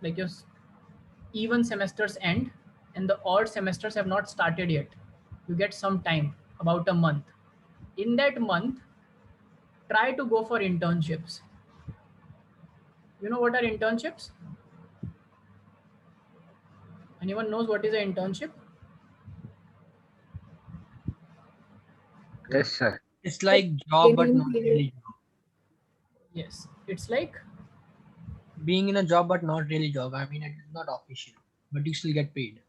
like your even semesters end and the odd semesters have not started yet. You get some time, about a month. In that month, try to go for internships. You know what are internships? Anyone knows what is an internship? Yes, sir. It's like job, but Training not period. really job. Yes, it's like, Being in a job, but not really job. I mean, it is not official, but you still get paid.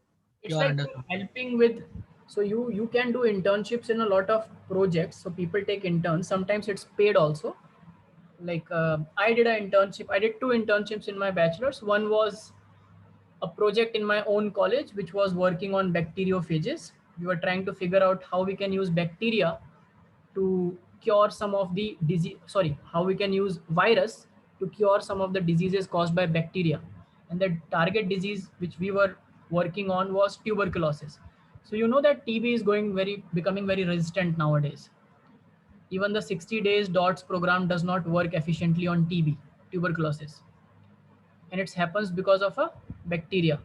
it's You are like under you're something. helping with, so you can do internships in a lot of projects. So people take interns. Sometimes it's paid also. Like I did an internship. I did 2 internships in my bachelor's. One was a project in my own college which was working on bacteriophages. We were trying to figure out how we can use bacteria to cure some of the disease, sorry, how we can use virus to cure some of the diseases caused by bacteria. And the target disease which we were working on was tuberculosis. So you know that TB is becoming very resistant nowadays. Even the 60 days dots program does not work efficiently on TB, tuberculosis, and it happens because of a bacteria.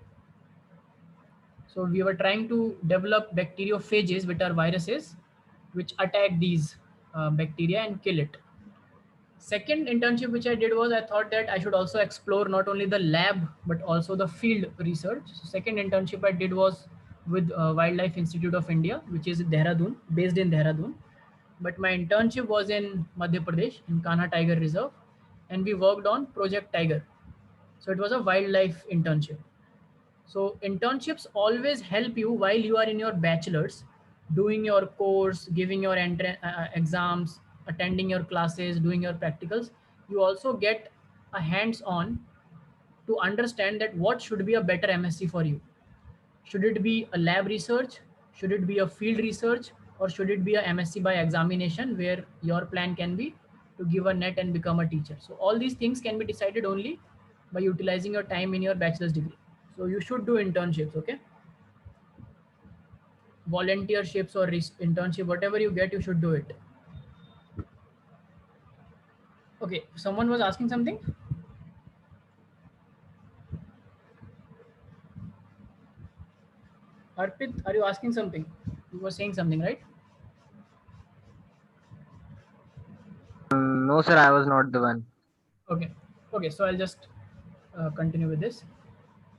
So we were trying to develop bacteriophages, which are viruses, which attack these bacteria and kill it. Second internship which I did was, I thought that I should also explore not only the lab but also the field research. So second internship I did was with Wildlife Institute of India, which is Dehradun, based in Dehradun. But my internship was in Madhya Pradesh in Kanha Tiger Reserve, and we worked on Project Tiger. So it was a wildlife internship. So internships always help you while you are in your bachelor's, doing your course, giving your exams, attending your classes, doing your practicals. You also get a hands-on to understand that what should be a better MSc for you. Should it be a lab research? Should it be a field research? Or should it be a MSc by examination where your plan can be to give a net and become a teacher? So all these things can be decided only by utilizing your time in your bachelor's degree. So you should do internships, okay? Volunteerships or internship, whatever you get, you should do it. Okay, someone was asking something. Arpit, are you asking something? You were saying something, right? No, sir, I was not the one. Okay. Okay, so I'll just continue with this.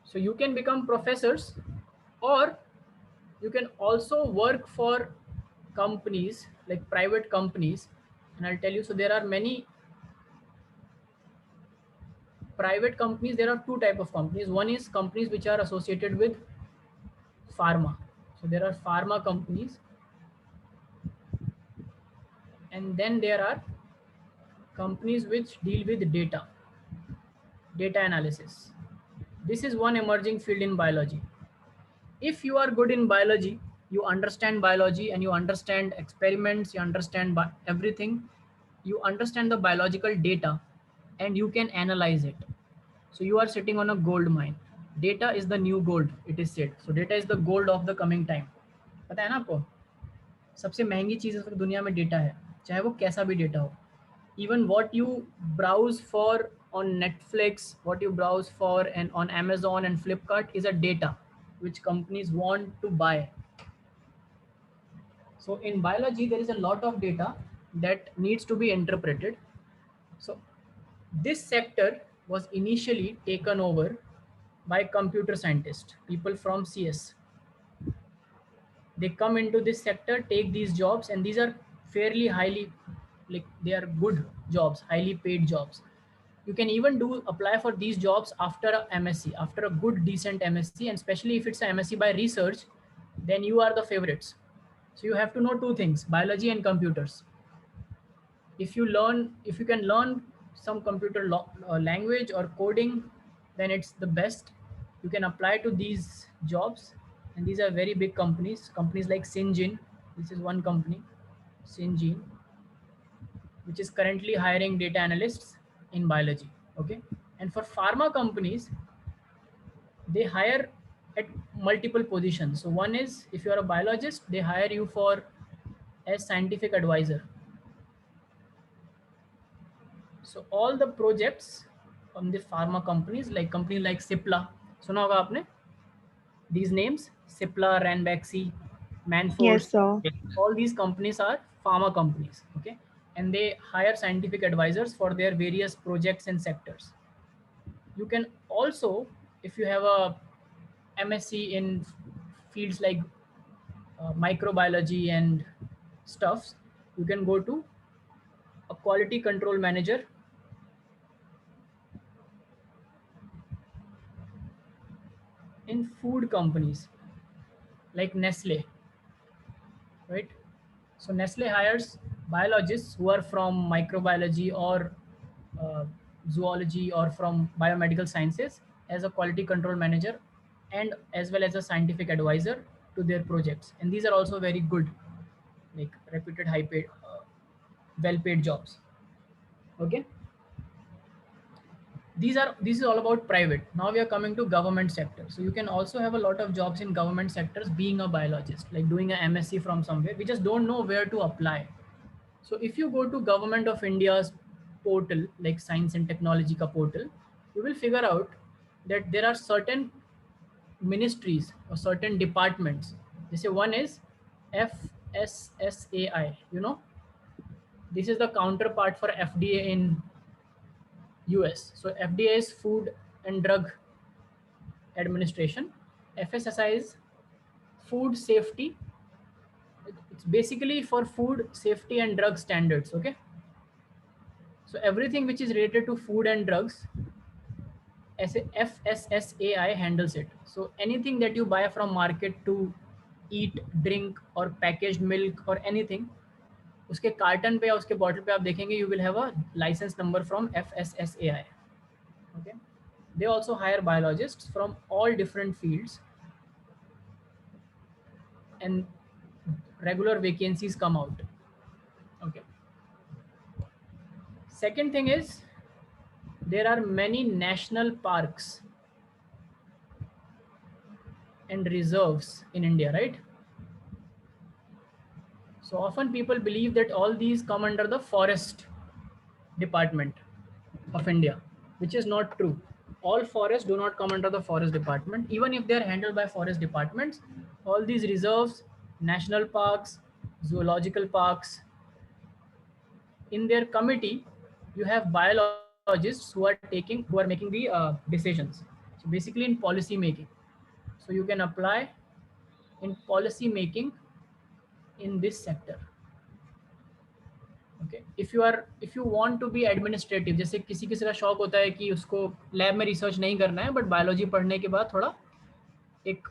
So you can become professors, or you can also work for companies, like private companies. And I'll tell you, so there are many private companies. There are two type of companies. One is companies which are associated with pharma. So there are pharma companies, and then there are companies which deal with data analysis. This is one emerging field in biology. If you are good in biology, you understand biology and you understand experiments, you understand everything, you understand the biological data, and you can analyze it. So you are sitting on a gold mine. Data is the new gold, it is said. So data is the gold of the coming time. पता है ना आपको? सबसे महंगी चीज इस वक्त दुनिया में डेटा है, चाहे वो कैसा भी डेटा हो. Even what you browse for on Netflix, what you browse for and on Amazon and Flipkart is a data which companies want to buy. So in biology there is a lot of data that needs to be interpreted. So this sector was initially taken over by computer scientists, people from CS. They come into this sector, take these jobs, and these are fairly highly, like they are good jobs, highly paid jobs. You can even apply for these jobs after a MSc, after a good decent MSc, and especially if it's a MSc by research, then you are the favorites. So you have to know two things, biology and computers. if you can learn some computer language or coding, then it's the best. You can apply to these jobs, and these are very big companies like Syngene. This is one company, Syngene, which is currently hiring data analysts in biology. Okay, and for pharma companies, they hire at multiple positions. So one is, if you are a biologist, they hire you for as scientific advisor. So all the projects from the pharma companies, like company like Cipla, सुना होगा आपने these names, Cipla, Ranbaxy, Yes, Manforce, sir. all these companies are pharma companies, okay? And they hire scientific advisors for their various projects and sectors. You can also, if you have a MSc in fields like microbiology and stuffs, you can go to a quality control manager in food companies like Nestle, right? So Nestle hires biologists who are from microbiology or uh, zoology or from biomedical sciences as a quality control manager, and as well as a scientific advisor to their projects. And these are also very good, like reputed, high paid, well paid jobs. Okay. This is all about private. Now we are coming to government sector. So you can also have a lot of jobs in government sectors being a biologist, like doing a MSc from somewhere. We just don't know where to apply. So if you go to Government of India's portal, like Science and Technology ka portal, you will figure out that there are certain ministries or certain departments. They say one is FSSAI, this is the counterpart for FDA in US. So FDA is Food and Drug Administration. FSSAI is Food Safety. It's basically for food safety and drug standards. Okay. So everything which is related to food and drugs, FSSAI handles it. So anything that you buy from market to eat, drink or packaged milk or anything, उसके carton पे या उसके bottle पे आप देखेंगे you will have a license number from FSSAI. Okay. They also hire biologists from all different fields, and regular vacancies come out. Okay. Second thing is, there are many national parks and reserves in India, right? So often people believe that all these come under the forest department of India, which is not true. All forests do not come under the forest department. Even if they are handled by forest departments, all these reserves, national parks, zoological parks, in their committee, you have biologists who are making the decisions. So basically in policy making. So you can apply in policy making in this sector. Okay. If you want to be administrative, जैसे किसी किसी का शौक होता है कि उसको lab में रिसर्च नहीं करना है, बट बायोलॉजी पढ़ने के बाद थोड़ा एक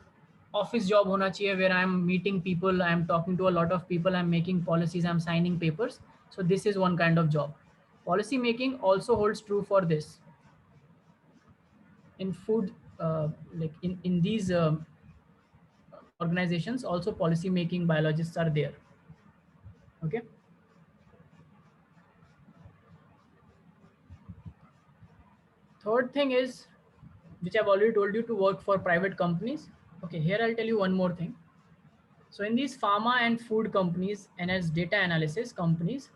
ऑफिस जॉब होना चाहिए, where I am meeting people, I am talking to a lot of people, I am making policies, I am signing papers. So this is one kind of job. Policy making also holds true for this. In food, like in these organizations, also policy making biologists are there. Okay. Third thing is, which I've already told you, to work for private companies. Okay, here I'll tell you one more thing. So in these pharma and food companies and as data analysis companies,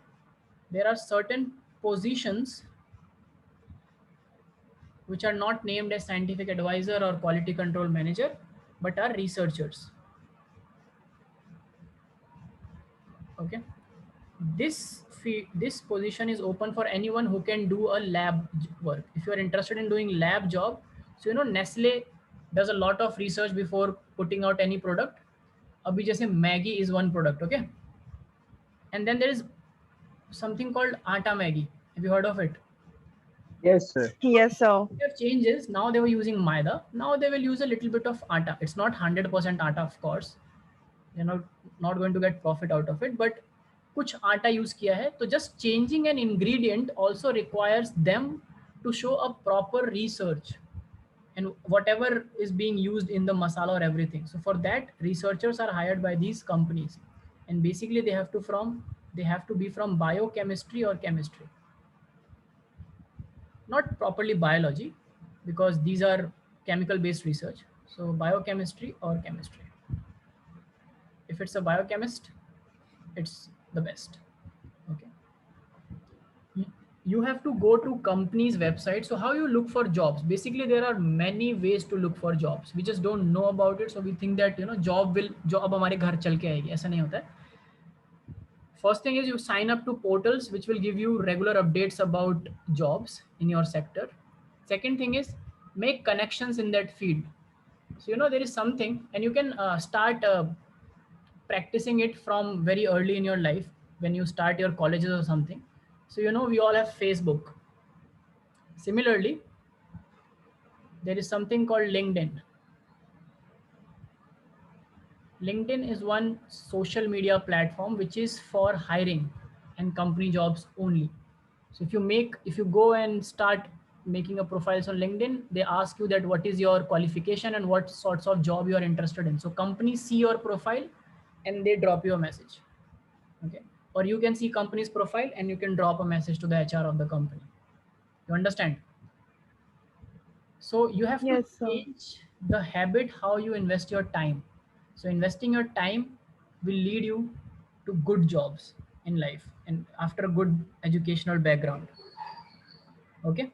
there are certain positions which are not named as scientific advisor or quality control manager, but are researchers. Okay. This position is open for anyone who can do a lab work. If you are interested in doing lab job, so Nestle does a lot of research before putting out any product. Abhi jaise Maggi is one product, okay? And then there is something called Atta Maggi. Have you heard of it? Yes, sir. Yes, sir. There are changes. Now they were using maida. Now they will use a little bit of atta. It's not 100% atta, of course. You're not going to get profit out of it, but कुछ आटा use किया है, तो just changing an ingredient also requires them to show a proper research and whatever is being used in the masala or everything. So for that, researchers are hired by these companies, and basically they have to be from biochemistry or chemistry, not properly biology, because these are chemical based research. So biochemistry or chemistry. If it's a biochemist, it's the best. Okay. You have to go to company's website. So how you look for jobs? Basically, there are many ways to look for jobs. We just don't know about it, so we think that job हमारे घर चल के आएगी. ऐसा नहीं होता है. First thing is you sign up to portals which will give you regular updates about jobs in your sector. Second thing is make connections in that field. So there is something, and you can start practicing it from very early in your life when you start your colleges or something. So we all have Facebook. Similarly, there is something called LinkedIn. LinkedIn is one social media platform which is for hiring and company jobs only. So if you go and start making a profiles on LinkedIn, they ask you that what is your qualification and what sorts of job you are interested in. So companies see your profile and they drop you a message. Okay. Or you can see company's profile and you can drop a message to the HR of the company. You understand? So you have to Yes, sir. change the habit how you invest your time. So investing your time will lead you to good jobs in life and after a good educational background. Okay.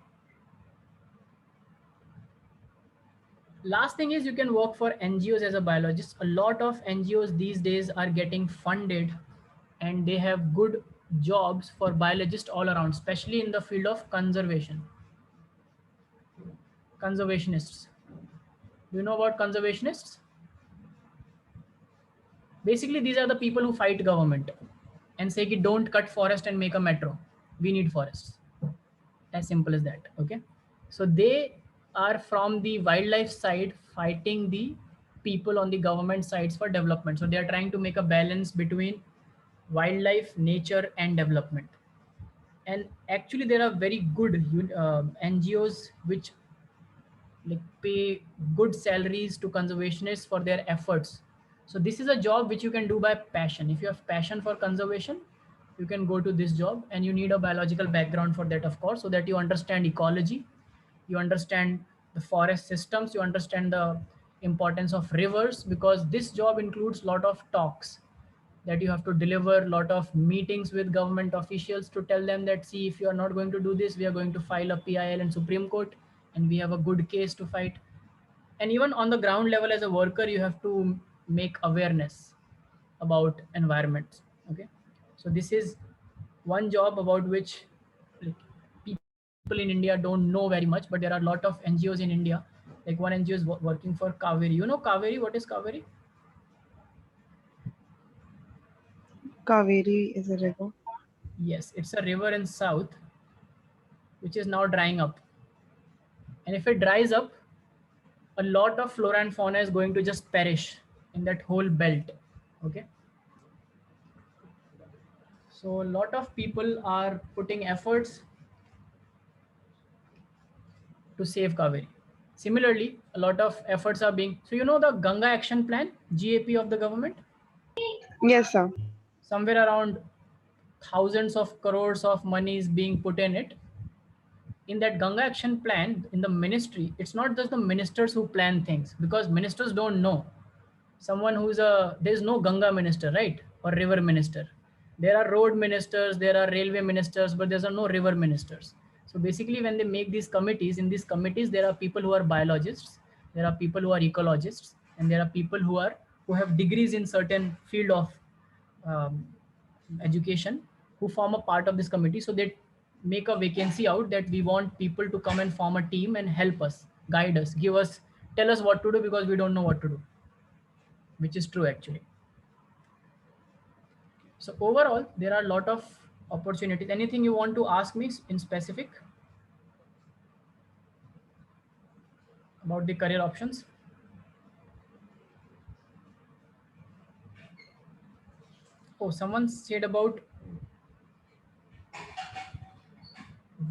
Last thing is you can work for NGOs as a biologist. A lot of NGOs these days are getting funded and they have good jobs for biologists all around, especially in the field of conservation. Conservationists. Do you know about conservationists? Basically, these are the people who fight government and say ki don't cut forest and make a metro. We need forests. As simple as that. Okay. So they are from the wildlife side fighting the people on the government sides for development. So they are trying to make a balance between wildlife, nature, and development. And actually, there are very good NGOs which like pay good salaries to conservationists for their efforts. So this is a job which you can do by passion. If you have passion for conservation, you can go to this job, and you need a biological background for that, of course, so that you understand ecology, you understand the forest systems, you understand the importance of rivers, because this job includes a lot of talks that you have to deliver, a lot of meetings with government officials to tell them that, see, if you are not going to do this, we are going to file a PIL in Supreme Court and we have a good case to fight. And even on the ground level as a worker, you have to make awareness about environments. Okay. So this is one job about which like, people in India don't know very much, but there are a lot of NGOs in India. Like one NGO is working for Kaveri. You know Kaveri? What is Kaveri? Kaveri is a river. Yes, it's a river in south which is now drying up. And if it dries up, a lot of flora and fauna is going to just perish in that whole belt. Okay. So a lot of people are putting efforts to save Kaveri. Similarly, a lot of efforts are being, so the Ganga Action Plan, GAP of the government, Yes, sir. somewhere around thousands of crores of money is being put in it. In that Ganga Action Plan, in the ministry, it's not just the ministers who plan things, because ministers don't know. There's no Ganga minister, right? Or river minister. There are road ministers, there are railway ministers, but there's no river ministers. So basically, when they make these committees, in these committees, there are people who are biologists, there are people who are ecologists, and there are people who have degrees in certain field of um, education, who form a part of this committee. So they make a vacancy out that we want people to come and form a team and help us, guide us, tell us what to do, because we don't know what to do, which is true actually. So overall, there are a lot of opportunities. Anything you want to ask me in specific about the career options? Oh, someone said about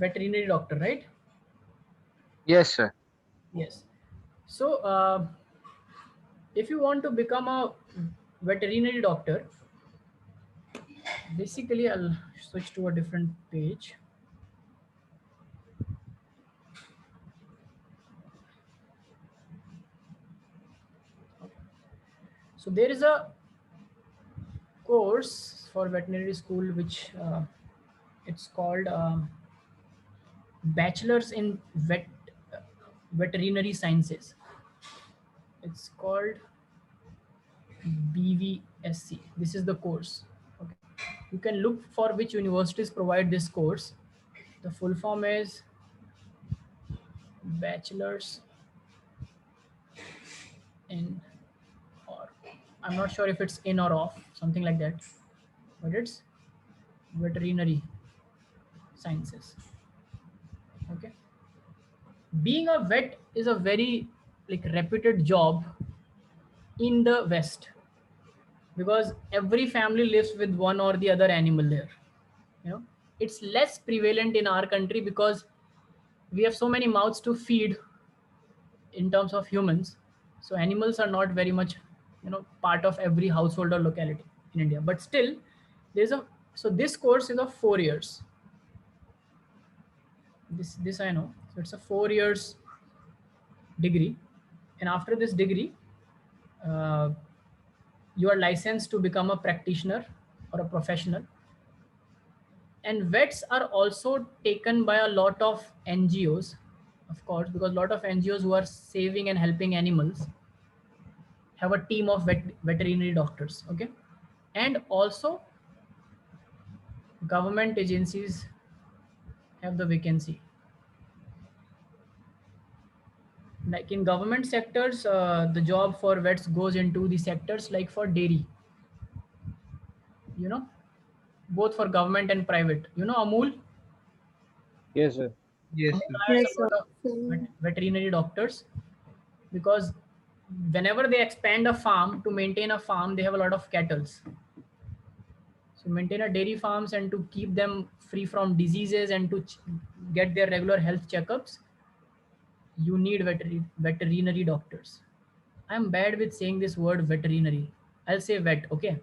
veterinary doctor, right? Yes, sir. Yes. So if you want to become a veterinary doctor, basically I'll switch to a different page. So there is a course for veterinary school which it's called bachelor's in veterinary sciences. It's called BVSC. This is the course. Okay. You can look for which universities provide this course. The full form is bachelor's in, or I'm not sure if it's in or off, something like that, but it's veterinary sciences. Okay. Being a vet is a very like reputed job in the West, because every family lives with one or the other animal there. You know, it's less prevalent in our country because we have so many mouths to feed in terms of humans. So animals are not very much, part of every household or locality in India. But still, there's a so this course is of 4 years. This I know. So it's a 4 years degree, and after this degree, uh, you are licensed to become a practitioner or a professional. And vets are also taken by a lot of NGOs, of course, because a lot of NGOs who are saving and helping animals have a team of veterinary doctors. Okay. And also government agencies have the vacancy. Like in government sectors, the job for vets goes into the sectors like for dairy, you know, both for government and private. Amul Yes, sir. Yes, Amul sir. hires Yes, a sir. lot of veterinary doctors, because whenever they expand a farm, to maintain a farm, they have a lot of cattle. So maintain a dairy farms and to keep them free from diseases and to get their regular health checkups, you need veterinary doctors. I'm bad with saying this word veterinary. I'll say vet, okay?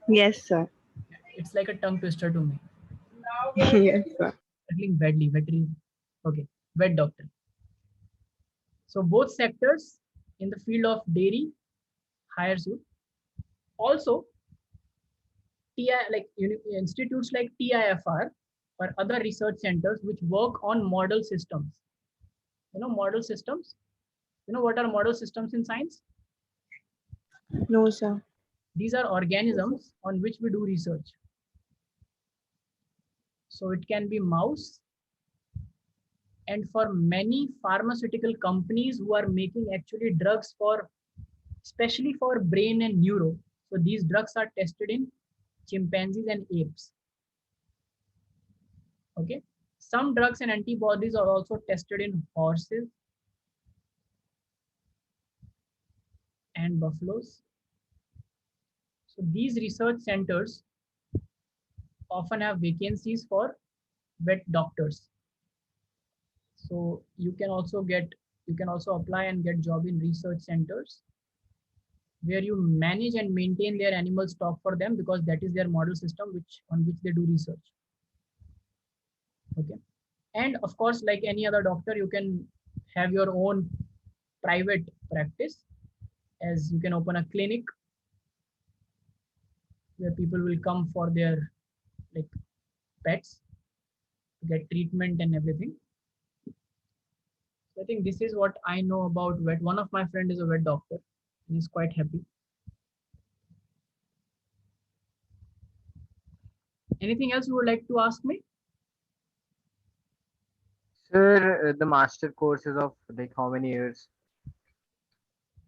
Yes, sir. It's like a tongue twister to me. Yes, sir. Struggling badly, veterinary. Okay, vet doctor. So both sectors in the field of dairy hires you. Also, institutes like TIFR or other research centers which work on model systems. Model systems. What are model systems in science? No, sir. These are organisms on which we do research. So it can be mouse, and for many pharmaceutical companies who are making actually drugs for, especially for brain and neuro. So these drugs are tested in chimpanzees and apes. Okay. Some drugs and antibodies are also tested in horses and buffaloes. So these research centers often have vacancies for vet doctors. So you can also apply and get job in research centers where you manage and maintain their animal stock for them, because that is their model system on which they do research. Okay. And of course, like any other doctor, you can have your own private practice, as you can open a clinic where people will come for their like pets to get treatment and everything. So I think this is what I know about vet. One of my friend is a vet doctor and he's quite happy. Anything else you would like to ask me? Sir, the master courses of like how many years?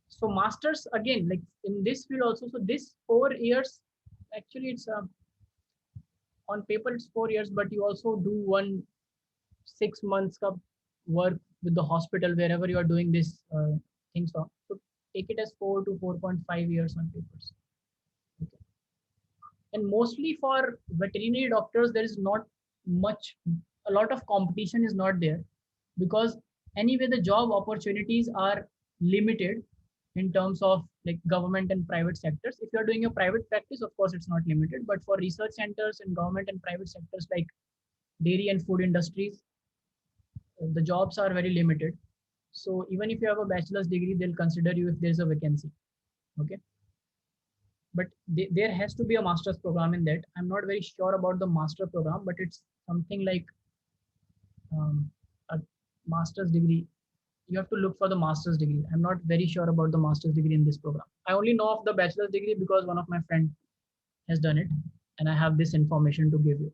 So masters, again, like in this field also, so this 4 years, actually it's on paper it's 4 years, but you also do 6 months of work with the hospital wherever you are doing this things from. So take it as 4 to 4.5 years on papers. And mostly for veterinary doctors, there is not much a lot of competition is not there, because anyway the job opportunities are limited in terms of like government and private sectors. If you are doing a private practice, of course it's not limited, but for research centers and government and private sectors like dairy and food industries, the jobs are very limited. So even if you have a bachelor's degree, they'll consider you if there's a vacancy. Okay, but there has to be a master's program in that. I'm not very sure about the master program, but it's something like a master's degree. You have to look for the master's degree. I'm not very sure about the master's degree in this program. I only know of the bachelor's degree because one of my friends has done it, and I have this information to give you.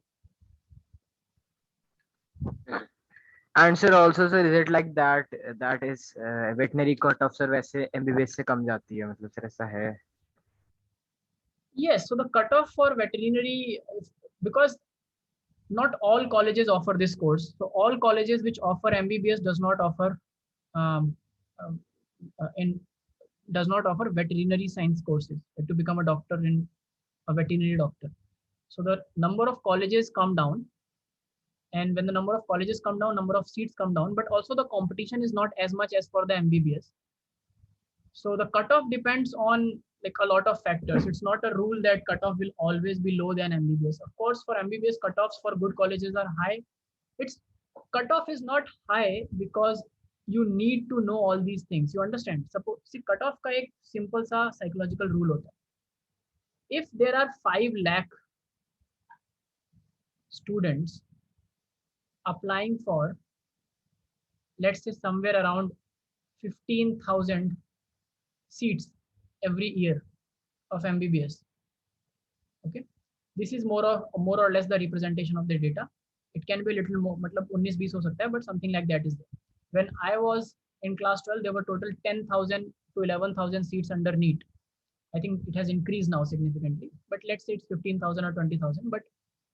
And sir, also sir, is it like that that is veterinary cutoff sir वैसे MBBS से कम जाती है, मतलब sir ऐसा है? Yes, so the cutoff for veterinary, because not all colleges offer this course. So all colleges which offer MBBS does not offer um, um, in does not offer veterinary science courses to become a doctor in a veterinary doctor. So the number of colleges come down, and when the number of colleges come down, number of seats come down, but also the competition is not as much as for the MBBS. So the cutoff depends on like a lot of factors. It's not a rule that cutoff will always be low than MBBS. Of course, for MBBS, cutoffs for good colleges are high. Its cutoff is not high because you need to know all these things. You understand? Suppose see, cutoff का एक simple सा psychological rule होता है. If there are 5 lakh students applying for, let's say somewhere around 15,000 seats every year of MBBS. Okay, this is more or less the representation of the data. It can be a little more, मतलब 19-20 हो सकता है, but something like that is there. When I was in class 12, there were total 10,000 to 11,000 seats under NEET. I think it has increased now significantly, but let's say it's 15,000 or 20,000. But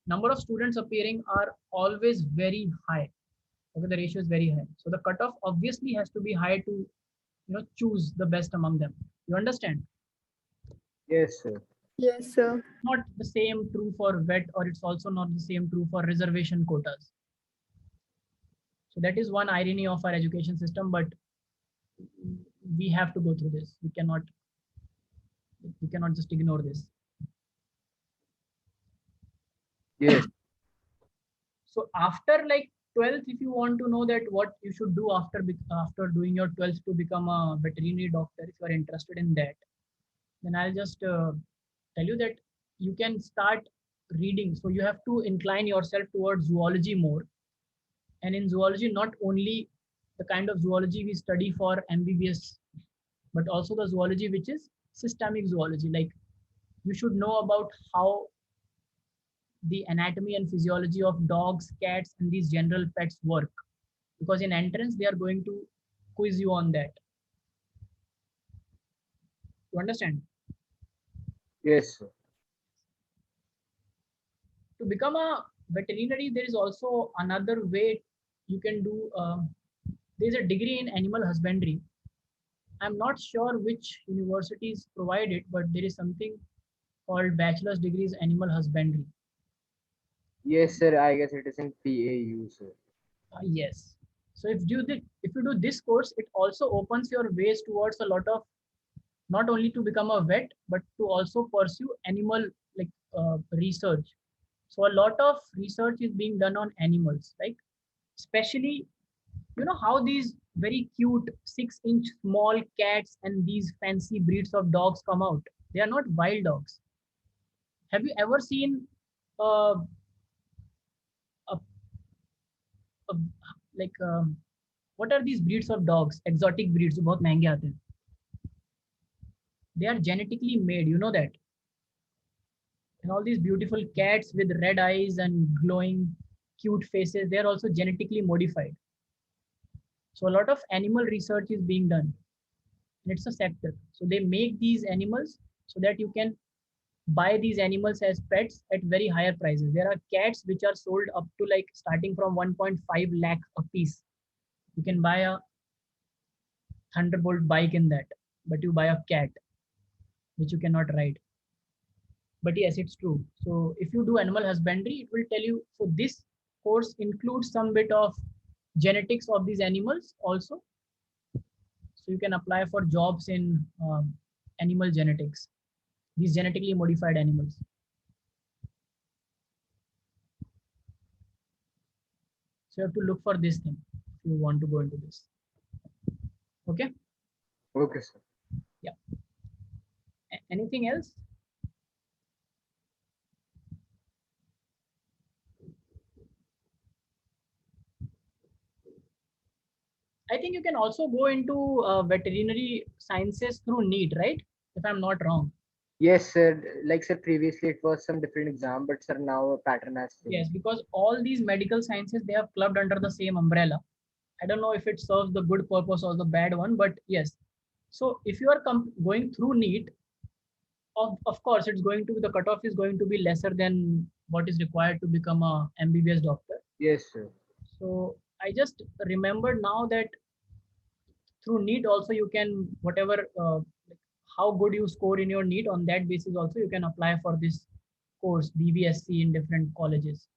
number of students appearing are always very high. Okay, the ratio is very high. So the cutoff obviously has to be high to choose the best among them. You understand? Yes sir. Yes, sir. Not the same true for vet, or it's also not the same true for reservation quotas. So that is one irony of our education system, but we have to go through this. We cannot just ignore this. Yes. So after like 12th, if you want to know that what you should do after doing your 12th to become a veterinary doctor, if you are interested in that, then I'll just tell you that you can start reading. So you have to incline yourself towards zoology more. And in zoology, not only the kind of zoology we study for MBBS, but also the zoology which is systemic zoology. Like you should know about how the anatomy and physiology of dogs, cats, and these general pets work. Because in entrance, they are going to quiz you on that. You understand? Yes sir. To become a veterinary, there is also another way you can do. There's a degree in animal husbandry. I'm not sure which universities provide it, but there is something called bachelor's degrees animal husbandry. Yes sir, I guess it is in PAU sir. Yes. So if you do this course, it also opens your ways towards a lot of, not only to become a vet, but to also pursue animal like research. So a lot of research is being done on animals, like especially, you know how these very cute 6-inch small cats and these fancy breeds of dogs come out. They are not wild dogs. Have you ever seen uh, a, a like what are these breeds of dogs? Exotic breeds, जो बहुत महंगे आते हैं. They are genetically made, you know that. And all these beautiful cats with red eyes and glowing cute faces, they are also genetically modified. So a lot of animal research is being done, and it's a sector. So they make these animals so that you can buy these animals as pets at very higher prices. There are cats which are sold up to like starting from 1.5 lakh a piece. You can buy a Thunderbolt bike in that, but you buy a cat which you cannot ride. But yes, it's true. So if you do animal husbandry, it will tell you, so this course includes some bit of genetics of these animals also. So you can apply for jobs in animal genetics, these genetically modified animals. So you have to look for this thing if you want to go into this. Okay. Okay, sir. Yeah. Anything else? I think you can also go into veterinary sciences through NEET, right? If I'm not wrong. Yes, sir. Like sir, previously it was some different exam, but sir now a pattern has changed. Yes, because all these medical sciences, they have clubbed under the same umbrella. I don't know if it serves the good purpose or the bad one, but yes. So if you are going through NEET, of course, it's going to be, the cutoff is going to be lesser than what is required to become a MBBS doctor. Yes, sir. So I just remembered now that through NEET also you can, whatever, how good you score in your NEET, on that basis also you can apply for this course, BBSc, in different colleges,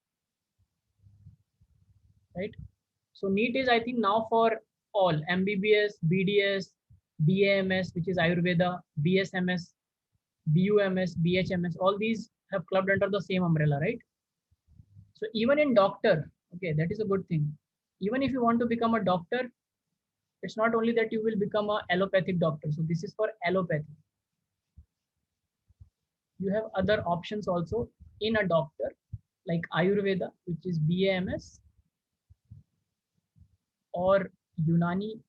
right? So NEET is, I think, now for all MBBS, BDS, BAMS, which is Ayurveda, BSMS, BUMS, BHMS, all these have clubbed under the same umbrella, right? So even in doctor, okay, that is a good thing. Even if you want to become a doctor, it's not only that you will become a allopathic doctor. So this is for allopathy. You have other options also in a doctor, like Ayurveda, which is BAMS, or Unani,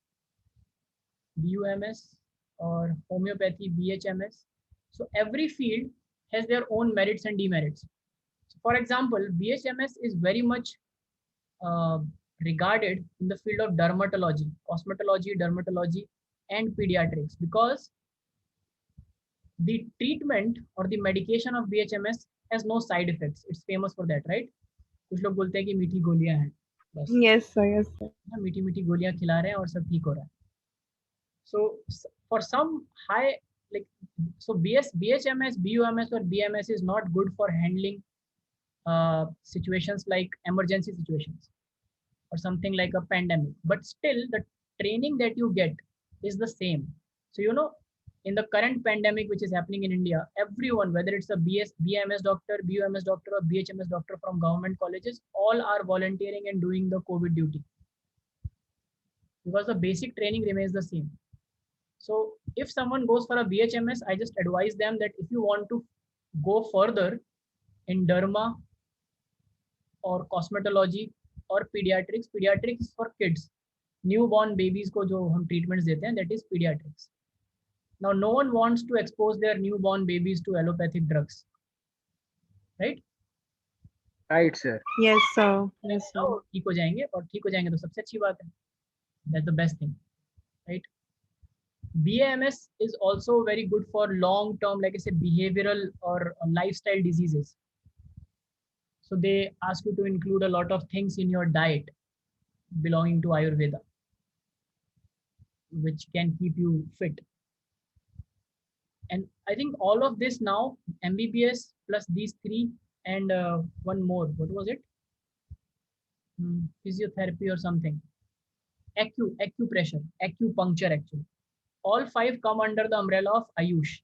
BUMS, or homeopathy, BHMS. So every field has their own merits and demerits. So for example, BHMS is very much regarded in the field of dermatology, cosmetology, dermatology, and pediatrics, because the treatment or the medication of BHMS has no side effects. It's famous for that, right? कुछ लोग बोलते हैं कि मीठी गोलियां हैं, बस Yes, sir. Yes, sir. मीठी मीठी गोलियां खिला रहे हैं और सब ठीक हो रहा है. So for some high, like, so BHMS, BUMS, or BMS is not good for handling situations like emergency situations or something like a pandemic. But still, the training that you get is the same. So in the current pandemic which is happening in India, everyone, whether it's a BMS doctor, BUMS doctor, or BHMS doctor from government colleges, all are volunteering and doing the COVID duty, because the basic training remains the same. So if someone goes for a BHMS, I just advise them that if you want to go further in derma or cosmetology or pediatrics is for kids, newborn babies को जो हम treatments देते हैं, that is pediatrics. Now no one wants to expose their newborn babies to allopathic drugs, right? Right, sir. Yes, sir. Yes, sir. ठीक हो जाएंगे, और ठीक हो जाएंगे तो सबसे अच्छी बात है. That's the best thing, right? BAMS is also very good for long-term, like I said, behavioral or lifestyle diseases. So they ask you to include a lot of things in your diet belonging to Ayurveda, which can keep you fit. And I think all of this now, MBBS plus these three and one more, what was it? Physiotherapy or something. Acupressure, acupuncture actually. All five come under the umbrella of Ayush.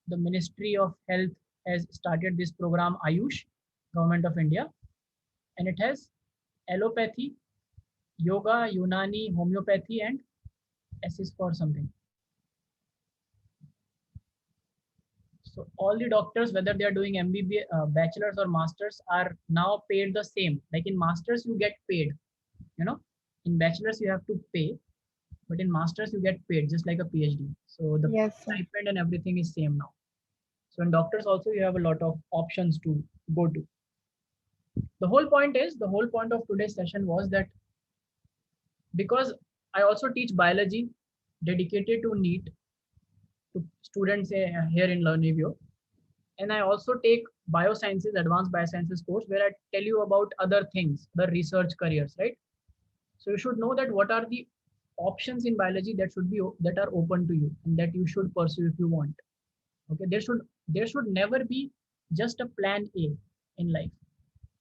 The Ministry of Health has started this program, Ayush, Government of India, and it has allopathy, yoga, Unani, homeopathy, and S is for something. So all the doctors, whether they are doing MBBS, bachelors or masters, are now paid the same. Like in masters, you get paid. In bachelors you have to pay, but in masters you get paid just like a PhD. So the Yes, sir. stipend and everything is same now. So in doctors also you have a lot of options to go to. The whole point of today's session was that because I also teach biology dedicated to NEET to students here in Learnivio, and I also take biosciences, advanced biosciences course, where I tell you about other things, the research careers, right? So you should know that what are the options in biology that are open to you and that you should pursue if you want. Okay, there should never be just a plan A. in life.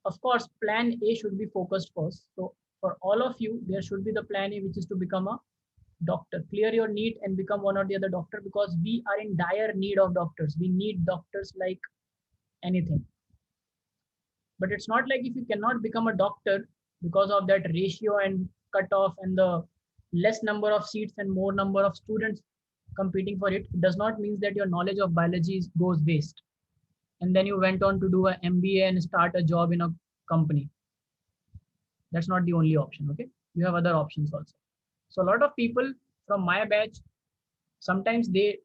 Of course, plan A should be focused first. So for all of you, there should be the plan A, which is to become a doctor. Clear your need and become one or the other doctor, because we are in dire need of doctors. We need doctors like anything. But it's not like if you cannot become a doctor because of that ratio and cutoff and the less number of seats and more number of students competing for it, does not mean that your knowledge of biology goes waste. And then you went on to do an MBA and start a job in a company. That's not the only option. Okay, you have other options also. So a lot of people from my batch, sometimes it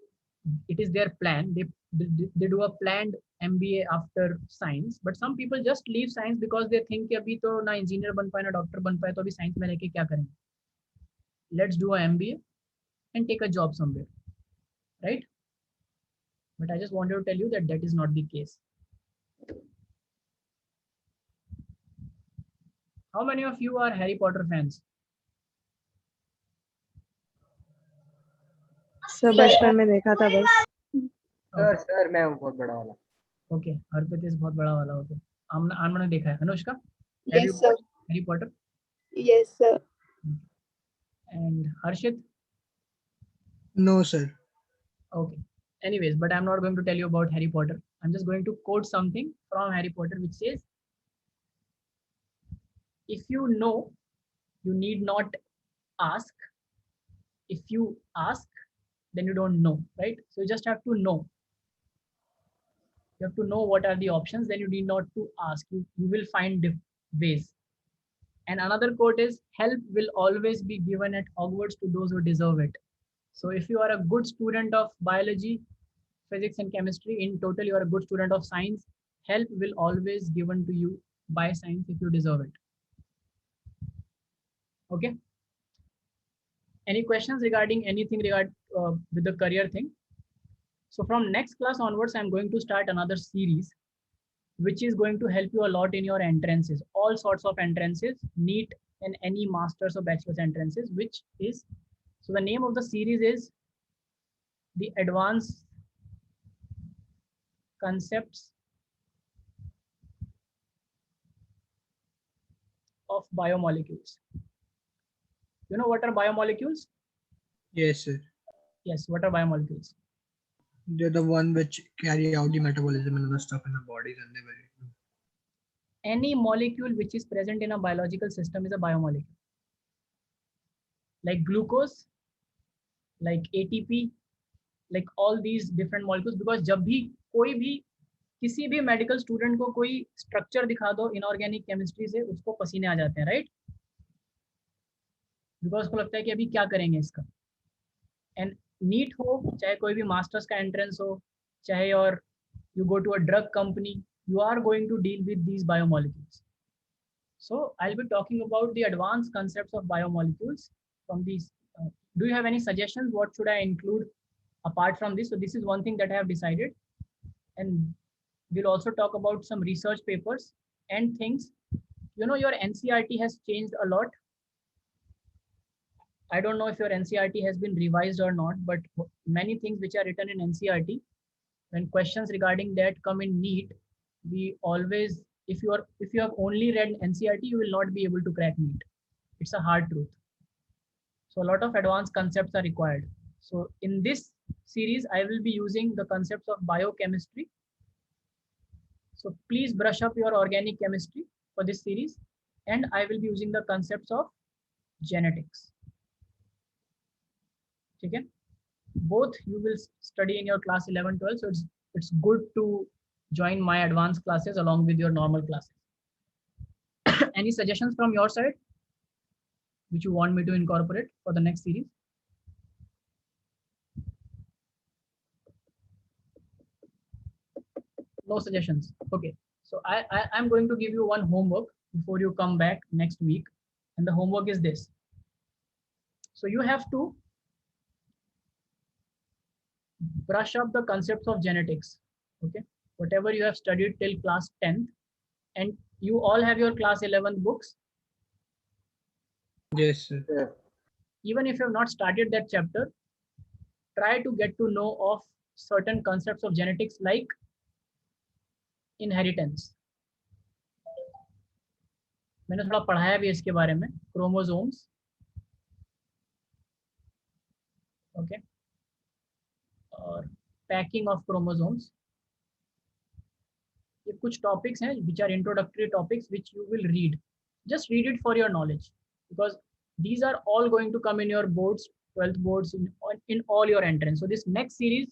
is their plan. They do a planned MBA after science, but some people just leave science because they think कि अभी तो ना engineer बन पाए ना doctor बन पाए, तो अभी science में रह के क्या करेंगे? Let's do a MBA and take a job somewhere, right? But I just wanted to tell you that that is not the case. How many of you are Harry Potter fans? सब बचपन में देखा था बस. Sir मैं हूँ बहुत बड़ा वाला. Okay, Harpreet is बहुत बड़ा वाला. Okay, आमना ने देखा है. Anushka, have Yes, you sir. watched Harry Potter? Yes, sir. And Harshit? No, sir. Okay. Anyways, but I'm not going to tell you about Harry Potter. I'm just going to quote something from Harry Potter, which says, if you know, you need not ask. If you ask, then you don't know, right? So you just have to know. You have to know what are the options, then you need not to ask. You will find ways. And another quote is, help will always be given at Hogwarts to those who deserve it. So if you are a good student of biology, physics and chemistry, in total you are a good student of science, help will always given to you by science if you deserve it. Okay. Any questions regarding anything with the career thing? So from next class onwards, I'm going to start another series, which is going to help you a lot in your entrances, all sorts of entrances, NEET and any master's or bachelor's entrances, which is, so the name of the series is the Advanced Concepts of Biomolecules. You know what are biomolecules? Yes, sir. Yes, what are biomolecules? They're the one which carry out the metabolism and other stuff in the bodies, and they very. Any molecule which is present in a biological system is a biomolecule. Like glucose, like ATP, like all these different molecules. Because जब भी कोई भी किसी भी medical student को कोई structure दिखा दो इनऑर्गेनिक केमिस्ट्री से, उसको पसीने आ जाते हैं, राइट? बिकॉज उसको लगता है कि अभी क्या करेंगे इसका. एंड नीट हो, चाहे कोई भी मास्टर्स का एंट्रेंस हो, चाहे और you go to a drug company, you are going to deal with these biomolecules. So I'll be talking about the advanced concepts of biomolecules from these. Do you have any suggestions? What should I include apart from this? So this is one thing that I have decided. And we'll also talk about some research papers and things. You know, your NCERT has changed a lot. I don't know if your NCERT has been revised or not, but many things which are written in NCERT, when questions regarding that come in NEET, we always, if you have only read NCERT, you will not be able to crack NEET. It's a hard truth. So a lot of advanced concepts are required. So in this series, I will be using the concepts of biochemistry. So please brush up your organic chemistry for this series. And I will be using the concepts of genetics. Okay? Both you will study in your class 11, 12. So it's good to join my advanced classes along with your normal classes. Any suggestions from your side which you want me to incorporate for the next series? No suggestions. Okay. So I'm going to give you one homework before you come back next week. And the homework is this. So you have to brush up the concepts of genetics. Okay. Whatever you have studied till class 10th, and you all have your class 11th books. Yes, sir. Yeah. Even if you have not started that chapter, try to get to know of certain concepts of genetics like inheritance. मैंने थोड़ा पढ़ाया भी इसके बारे में, chromosomes. Okay, और packing of chromosomes. ये कुछ टॉपिक्स हैं which are introductory topics which you will read, just read it for your knowledge, because these are all going to come in your boards, 12th boards, in all your entrance. So this next series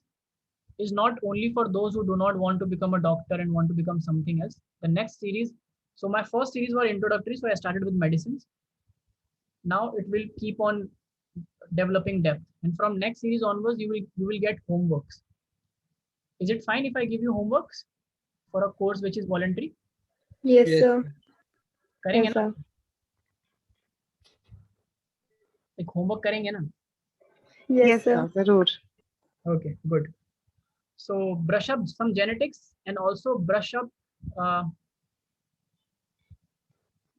is not only for those who do not want to become a doctor and want to become something else. The next series, so my first series was introductory, so I started with medicines. Now it will keep on developing depth, and from next series onwards you will get homeworks. Is it fine if I give you homeworks for a course which is voluntary? Yes, Yes, sir. करेंगे Yes, ना? sir. एक homework करेंगे ना? Yes, sir. Zarur. Okay, good. So brush up some genetics and also brush up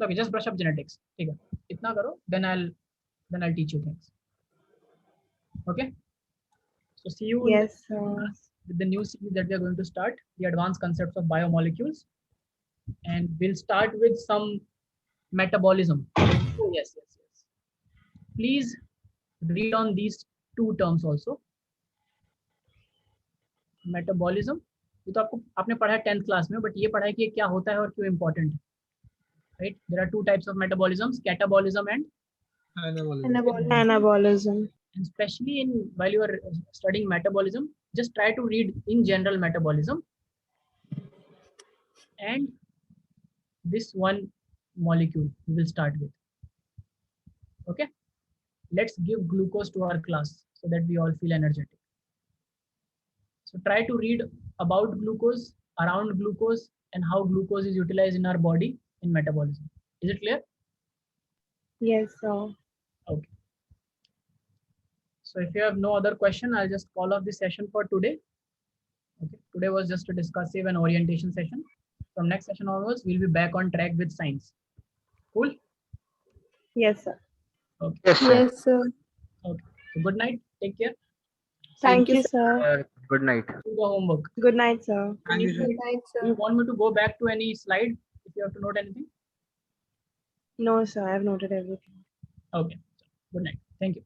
okay, just brush up genetics. ठीक है, इतना करो, then I'll teach you things. Okay, so see you in Yes, the sir. class with the new series that we are going to start, the advanced concepts of biomolecules, and we'll start with some metabolism. Oh yes. Please read on these two terms also. Metabolism, ये तो आपने पढ़ा है 10th class में, but ये पढ़ा है कि ये क्या होता है और क्यों इम्पोर्टेंट है, right? There are two types of metabolisms, catabolism and anabolism. Anabolism. especially in while you are studying metabolism, just try to read in general metabolism and this one molecule we will start with. Okay, let's give glucose to our class so that we all feel energetic. So try to read about glucose, around glucose, and how glucose is utilized in our body in metabolism. Is it clear? Yes, sir. Okay. So if you have no other question, I'll just call off this session for today. Okay. Today was just a discussive and orientation session. From next session onwards, we'll be back on track with science. Cool? Yes, sir. Okay. Yes, sir. Yes, sir. Okay. So good night. Take care. Thank you, you, sir. Good night. Do the homework. Good night, sir. Thank you, sir. Good night, Do you sir. want me to go back to any slide if you have to note anything? No, sir. I've noted everything. Okay. Good night. Thank you.